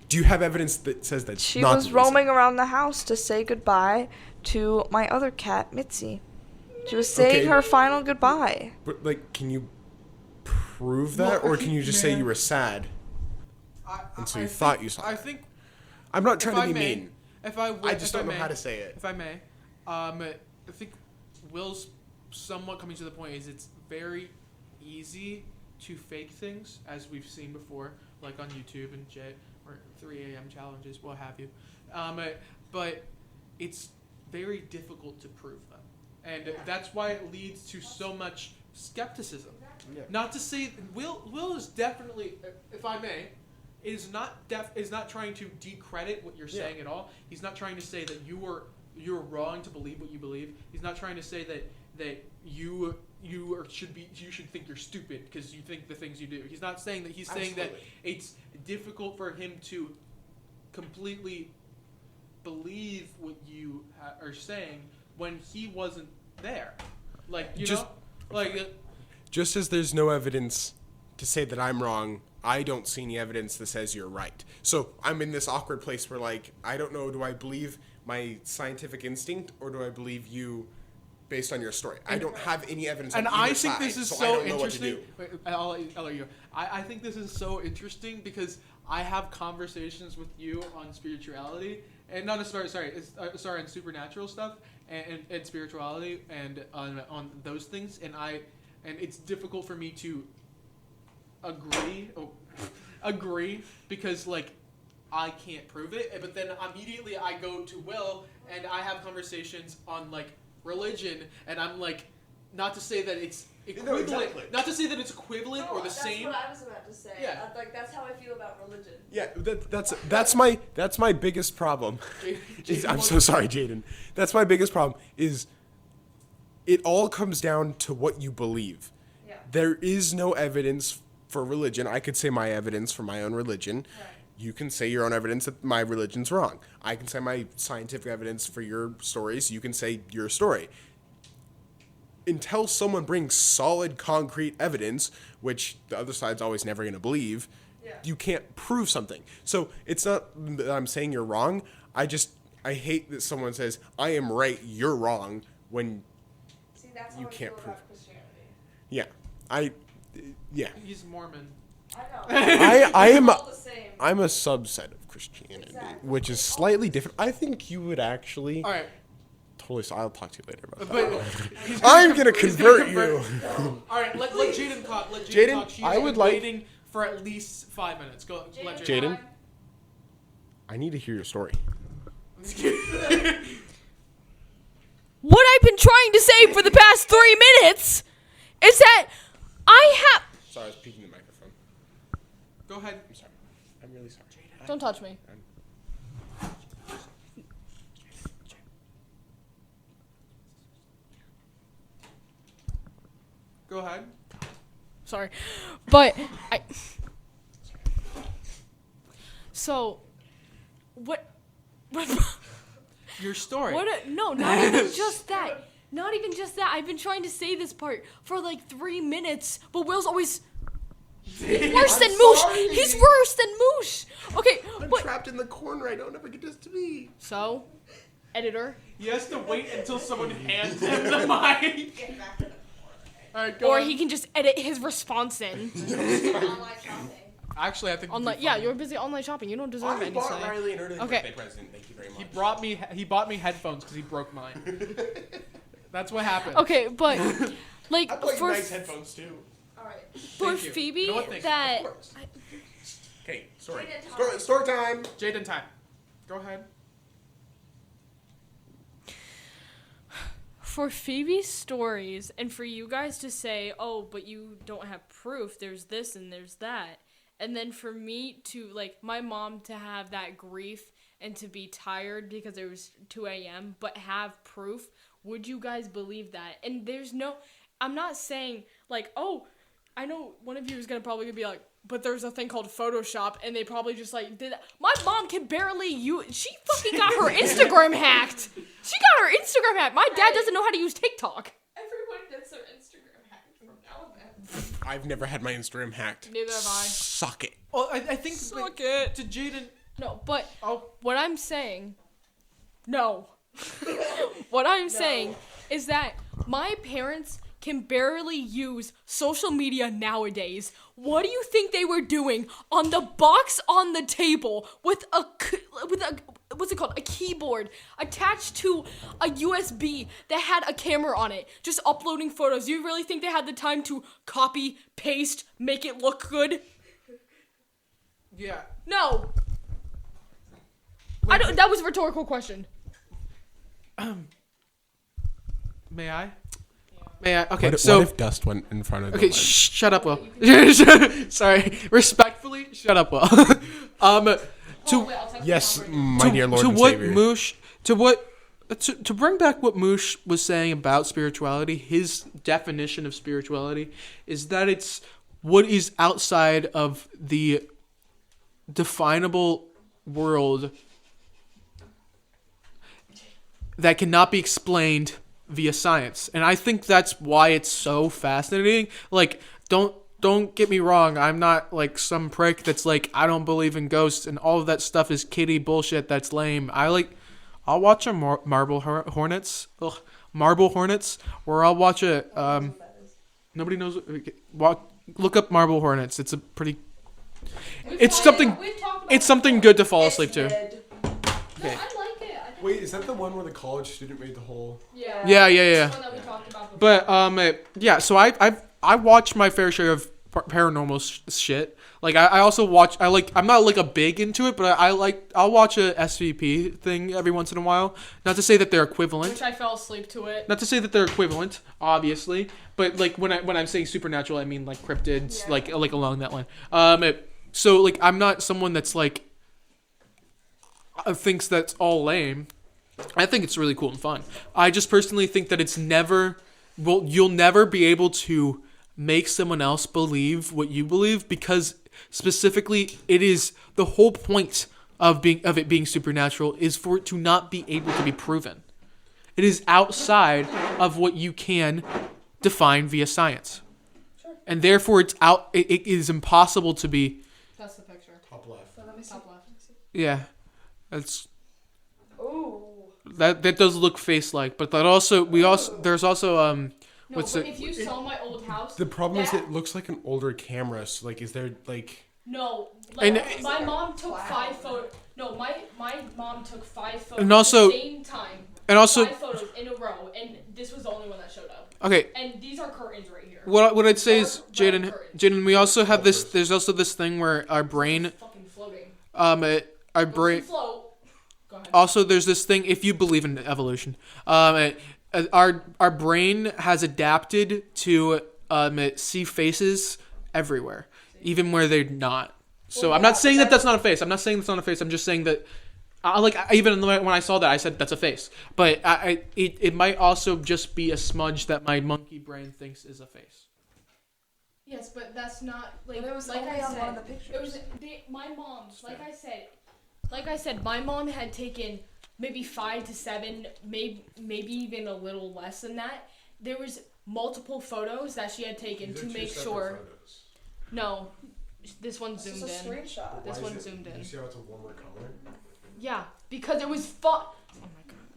E: Do you have evidence that says that's
D: She
E: not
D: was
E: the reason?
D: roaming around the house to say goodbye to my other cat, Mitzi. She was saying
E: Okay.
D: her final goodbye.
E: But, like, can you prove that, or can you just say you were sad? And so you thought you saw
A: I
E: it.
A: think
E: I'm not
A: if
E: trying
A: I
E: to be
A: may,
E: mean.
A: if I
E: I just don't know how to say it.
A: If I may, I think Will's somewhat coming to the point is it's very easy to fake things, as we've seen before, like on YouTube and or 3 a.m. challenges, what have you. But it's very difficult to prove them, and that's why it leads to so much skepticism.
E: Yeah.
A: Not to say Will is definitely, if I may, is not trying to decredit what you're saying at all. He's not trying to say that you're wrong to believe what you believe. He's not trying to say that you should think you're stupid because you think the things you do. He's not saying that. He's saying that it's difficult for him to completely believe what you are saying when he wasn't there. Like, you
E: Just-
A: know, like.
E: Just as there's no evidence to say that I'm wrong, I don't see any evidence that says you're right. So I'm in this awkward place where, like, I don't know, do I believe my scientific instinct or do I believe you based on your story? I don't have any evidence
A: And
E: on
A: I
E: either
A: think
E: side,
A: this is
E: so I
A: so
E: don't know what to
A: interesting.
E: do.
A: Wait, I'll let you go. I think this is so interesting because I have conversations with you on spirituality and not sorry on supernatural stuff and spirituality and on those things, and it's difficult for me to agree because, like, I can't prove it, but then immediately I go to Will and I have conversations on, like, religion, and I'm like, not to say that it's equivalent,
E: exactly.
A: not to say that it's equivalent or the same.
D: That's what I was about to say.
A: Yeah.
D: Like that's how I feel about religion.
E: Yeah, that's my biggest problem. I'm so sorry, Jayden. That's my biggest problem is it all comes down to what you believe.
D: Yeah.
E: There is no evidence for religion. I could say my evidence for my own religion.
D: Right.
E: You can say your own evidence that my religion's wrong. I can say my scientific evidence for your stories. You can say your story. Until someone brings solid, concrete evidence, which the other side's always never going to believe, you can't prove something. So it's not that I'm saying you're wrong. I hate that someone says, I am right, you're wrong, when
D: See, that's
E: You
D: how I
E: can't
D: feel
E: prove
D: about Christianity.
E: yeah.
A: He's Mormon.
D: I know.
E: I am
D: All the same.
E: I'm a subset of Christianity,
D: Exactly.
E: which is slightly different. I think you would actually
A: All right,
E: totally. So I'll talk to you later about that.
A: but he's
E: I'm gonna
A: he's
E: convert you.
A: All right, let Jayden talk. Let
E: Jayden,
A: Jayden talk. She's
E: I
A: been
E: would like-
A: waiting for at least 5 minutes. Go, let
E: Jayden, I need to hear your story.
F: What I've been trying to say for the past 3 minutes is that I have.
E: Sorry, I was peeking the microphone.
A: Go ahead.
E: I'm sorry. I'm really sorry.
C: Don't touch me.
A: Go ahead.
C: Sorry, but I. So, what?
A: Your story.
C: No, not even just that.
F: Not even just that. I've been trying to say this part for like 3 minutes, but Will's always worse than Moosh. He's worse than Moosh. Okay,
E: I'm
F: but
E: trapped in the corner. I don't ever get this to me.
C: So, editor.
A: He has to wait until someone hands him the mic.
D: Get back to the
A: All right, go
F: or
A: on.
F: he can just edit his response in.
D: online shopping.
A: Actually, I think
C: Online, yeah, you're busy online shopping. You don't deserve any say.
E: Riley an early
C: Okay.
E: birthday present. Thank you very much.
A: He bought me headphones because he broke mine. That's what happened.
F: Okay, but like
E: I bought you
F: for
E: nice headphones too.
D: Alright.
F: for
A: Thank you.
F: Phoebe
A: You know what, thanks.
F: that
E: Of course. Okay, story.
D: Jayden, talk.
E: Story time.
A: Jayden time. Go ahead.
F: for Phoebe's stories and for you guys to say, "Oh, but you don't have proof. There's this and there's that." And then for me to like my mom to have that grief and to be tired because it was 2 a.m. but have proof, would you guys believe that? And there's no, I'm not saying like, oh, I know one of you is probably gonna be like, but there's a thing called Photoshop and they probably just like did that. My mom can barely use, she fucking got her Instagram hacked. She got her Instagram hacked. My dad doesn't know how to use TikTok.
D: Everyone gets their Instagram hacked from now and then.
E: I've never had my Instagram hacked.
C: Neither have I.
E: Suck it.
A: Well, I think
F: Suck it.
A: to Jayden.
F: No, but
A: Oh,
F: what I'm saying, no. What I'm saying is that my parents can barely use social media nowadays. What do you think they were doing on the box on the table with a what's it called? A keyboard attached to a USB that had a camera on it, just uploading photos. Do you really think they had the time to copy, paste, make it look good?
A: yeah.
F: No. I don't. That was a rhetorical question.
A: May I? May I? Okay,
E: What
A: so.
E: if dust went in front of the
A: Okay,
E: lens?
A: shut up, Will. Sorry. Respectfully, shut up, Will.
E: Yes, my dear Lord
A: to
E: and
A: what
E: Savior.
A: Moosh, to bring back what Moosh was saying about spirituality, his definition of spirituality is that it's what is outside of the definable world that cannot be explained via science. And I think that's why it's so fascinating. Like, don't get me wrong, I'm not like some prick that's like, I don't believe in ghosts and all of that stuff is kiddie bullshit that's lame. I'll watch a Marble Hornets. Ugh, Marble Hornets, or I'll watch a nobody knows. Look up Marble Hornets. It's a pretty. It's something good to fall asleep to. Okay.
E: Wait, is that the one where the college student made the whole?
A: Yeah. But yeah. So I watch my fair share of paranormal shit. Like I also watch. I'm not like a big into it, but I'll watch a SVP thing every once in a while. Not to say that they're equivalent.
C: Which I fell asleep to it.
A: Not to say that they're equivalent, obviously, but like when I'm saying supernatural, I mean like cryptids, like along that line. So like I'm not someone that's like thinks that's all lame. I think it's really cool and fun. I just personally think that you'll never be able to make someone else believe what you believe, because specifically it is the whole point of it being supernatural is for it to not be able to be proven. It is outside of what you can define via science. Sure. And therefore it is impossible to be.
C: That's the picture.
E: Top left.
C: So let me top left.
A: Yeah. That's
D: Ooh.
A: that does look face-like, but there's also
C: No,
A: what's
C: but
A: it?
C: if you saw my old house.
E: The problem is it looks like an older camera. So like, is there like?
C: No, like
A: And-
C: my mom took 5 photos. No, my mom took 5 photos
A: And also-
C: at the same time.
A: And also,
C: 5 photos in a row, and this was the only one that showed up.
A: okay,
C: And these are curtains right here.
A: what I'd say is,
C: Dark red
A: Jayden,
C: curtains.
A: we also have this. There's also this thing where our brain,
C: Fucking floating.
A: our brain.
C: Doesn't float. Go ahead.
A: Also, there's this thing. If you believe in evolution, our brain has adapted to see faces everywhere, even where they're not. So
C: Well,
A: I'm
C: yeah,
A: not saying
C: but
A: that that's not a face. I'm not saying that's not a face. I'm just saying that. Even when I saw that, I said that's a face. But it might also just be a smudge that my monkey brain thinks is a face.
C: Yes, but that's not like.
D: But it was
C: like
D: only
C: I
D: on
C: said,
D: one of the pictures.
C: It was my mom. Like I said, my mom had taken
F: maybe 5 to 7, maybe even a little less than that. There was multiple photos that she had taken to make sure. No, this one
D: This
F: zoomed
D: is a
F: in.
D: screenshot.
F: This one zoomed in.
E: You see how it's a warmer color?
F: Yeah, because it was fun. Oh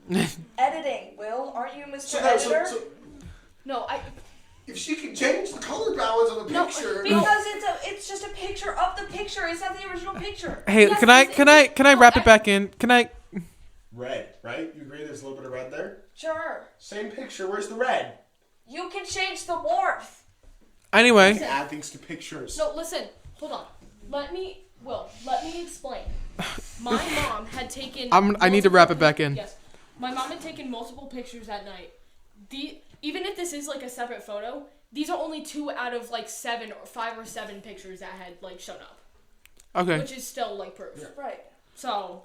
F: my god.
D: Editing, Will. Aren't you Mr. Editor?
F: No,
G: If she can change the color balance of a
F: No,
G: picture,
D: Because it's just a picture of the picture. It's not the original picture.
A: Hey,
F: Yes,
A: can I wrap it back in? Can I?
G: red, right? You agree there's a little bit of red there?
D: Sure.
G: Same picture. Where's the red?
D: You can change the warmth.
A: Anyway,
G: You can add things to pictures.
F: No, listen. Hold on. Let me explain. My mom had taken.
A: I need to wrap it back in.
F: Yes. My mom had taken multiple pictures at night. Even if this is like a separate photo, these are only 2 out of like 5 or 7 pictures that had like shown up,
A: okay.
F: which is still like proof.
G: Yeah.
D: Right.
F: So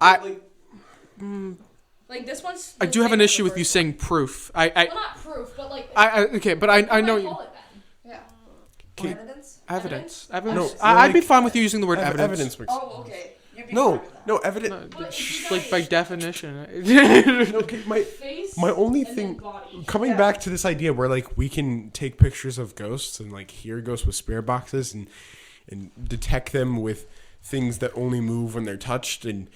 F: like this one's.
A: I do have an issue with you saying proof.
F: Well, not proof, but like.
A: Okay, but I know
F: What do
A: you.
F: call it then?
D: Yeah.
A: Okay.
D: Evidence?
A: Evidence.
G: No,
A: I'd be
G: like,
A: fine with you using the word evidence.
E: Evidence makes
D: Oh, okay. You'd be fine
E: No,
D: with that.
E: no, evidence.
A: No,
F: But if you
A: like by
F: guys-
A: definition.
E: Okay, my
F: Face
E: only
F: and then
E: thing
F: body.
E: coming
D: Yeah.
E: back to this idea where like we can take pictures of ghosts and like hear ghosts with spirit boxes and detect them with things that only move when they're touched, and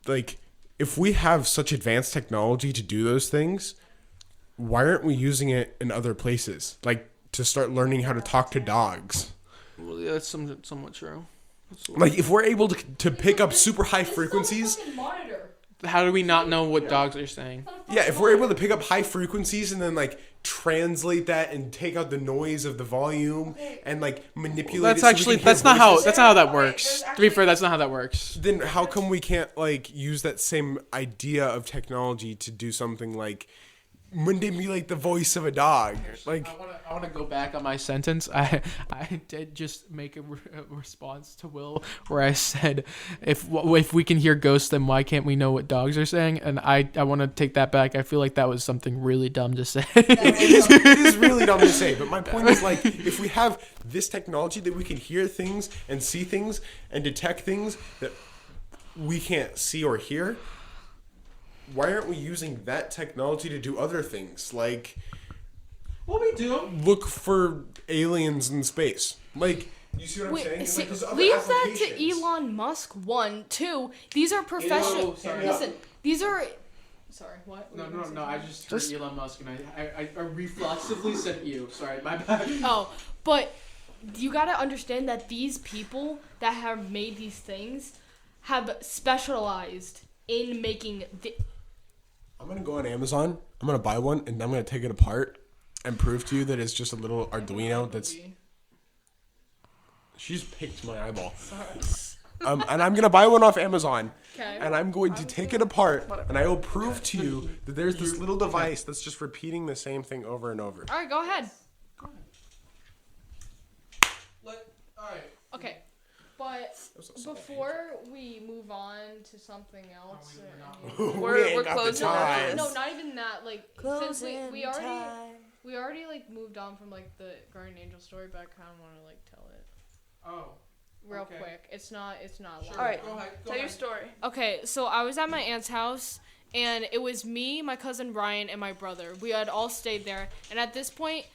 E: like if we have such advanced technology to do those things, why aren't we using it in other places, like to start learning how to talk to dogs?
A: Well, yeah, that's somewhat true.
E: Like if we're able to pick up super high
F: This is not a
E: frequencies,
F: fucking monitor.
A: How do we not know what dogs are saying?
E: yeah, if we're able to pick up high frequencies and then like translate that and take out the noise of the volume and like manipulate
A: That's
E: it so we
A: actually
E: can hear
A: that's not how
E: voices,
A: that
D: Okay,
A: works.
D: there's
A: To be
D: actually-
A: fair, that's not how that works.
E: then how come we can't like use that same idea of technology to do something like manipulate the voice of a dog? Like
A: I want to go back on my sentence. I did just make a response to Will where I said if we can hear ghosts, then why can't we know what dogs are saying? And I want to take that back. I feel like that was something really dumb to say.
E: it is really dumb to say, but my point is like if we have this technology that we can hear things and see things and detect things that we can't see or hear, why aren't we using that technology to do other things like
A: What we do?
E: look for aliens in space? Like, you see what I'm
F: Wait,
E: saying?
F: see,
E: Like, there's other
F: leave that to
E: applications.
F: Elon Musk. 1, 2. These are professional.
A: sorry.
F: Listen, these are. Sorry, what?
A: No. I just heard
D: Just-
A: Elon Musk and I reflexively said you. Sorry, my bad.
F: Oh, but you gotta understand that these people that have made these things have specialized in making.
E: I'm gonna go on Amazon. I'm gonna buy one and I'm gonna take it apart and prove to you that it's just a little Arduino that's. She's picked my eyeball. And I'm gonna buy one off Amazon.
F: Okay.
E: And I'm going to take it apart and I will prove to you that there's this little device that's just repeating the same thing over and over.
F: All right, go ahead.
A: Alright.
F: Okay, but before we move on to something else,
D: We're closing
E: time.
D: this.
F: no, not even that. Like since we
D: Closing
F: already
D: time.
F: we already like moved on from like the Guardian Angel story, but I kind of want to like tell it
A: Oh.
F: real
A: Okay.
F: quick. It's not long.
D: All right,
A: Go ahead.
D: tell your story.
F: Okay, so I was at my aunt's house, and it was me, my cousin Brian, and my brother. We had all stayed there, and at this point,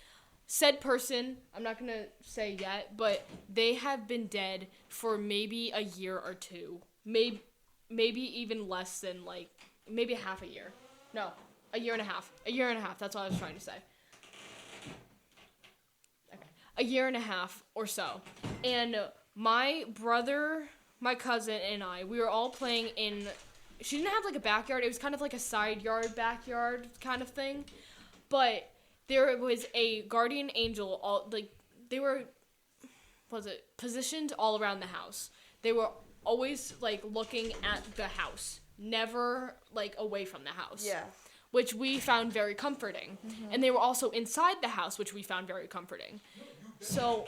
F: said person, I'm not gonna say yet, but they have been dead for maybe a year or 2, maybe even less than like maybe half a year. No, a year and a half. A year and a half. That's what I was trying to say. Okay, a year and a half or so, and my brother, my cousin, and I, we were all playing in. She didn't have like a backyard. It was kind of like a side yard, backyard kind of thing. But there was a guardian angel. All like they were, positioned all around the house. They were always like looking at the house, never like away from the house.
D: Yeah.
F: Which we found very comforting. And they were also inside the house, which we found very comforting. So.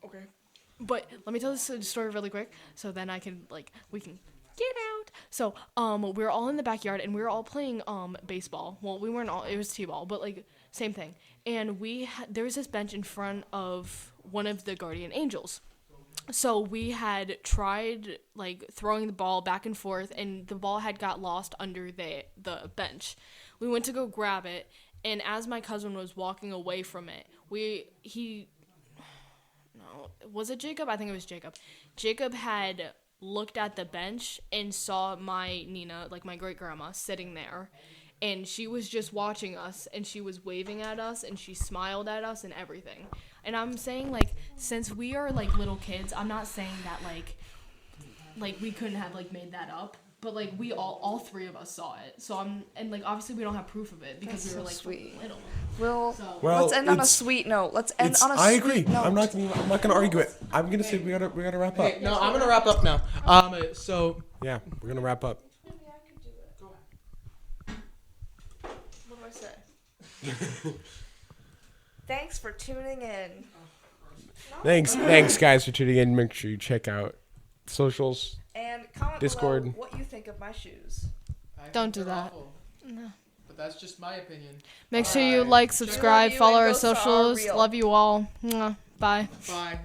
F: Okay. But let me tell this story really quick, so then we can get out. So, we were all in the backyard, and we were all playing, baseball. Well, we weren't all, it was t-ball, but, like, same thing. And there was this bench in front of one of the guardian angels.
C: So we had tried like throwing the ball back and forth, and the ball had got lost under the bench. We went to go grab it, and as my cousin was walking away from it, was it Jacob? I think it was Jacob. Jacob had looked at the bench and saw my Nina, like my great grandma, sitting there. And she was just watching us, and she was waving at us, and she smiled at us and everything. And I'm saying, like, since we are, like, little kids, I'm not saying that, like we couldn't have, like, made that up. But, like, we all three of us saw it. So obviously we don't have proof of it because we were, like,
D: sweet.
C: little.
D: Well,
C: So-
D: let's end on a
E: it's-
D: sweet note. Let's end on a
E: I
D: sweet
E: agree.
D: note.
E: I'm not gonna argue it. I'm gonna say we gotta wrap up.
A: Hey, no, I'm gonna wrap up now. So
E: Yeah, we're gonna wrap up.
D: What do I say? Thanks for tuning in.
E: Thanks guys for tuning in. Make sure you check out socials.
D: And comment
E: Discord.
D: below what you think of my shoes.
C: Don't do that.
A: No. But that's just my opinion.
C: Make sure you like, subscribe,
D: you
C: follow
D: and
C: our
D: go to our
C: socials.
D: reel.
C: Love you all. Mwah. Bye.
A: Bye.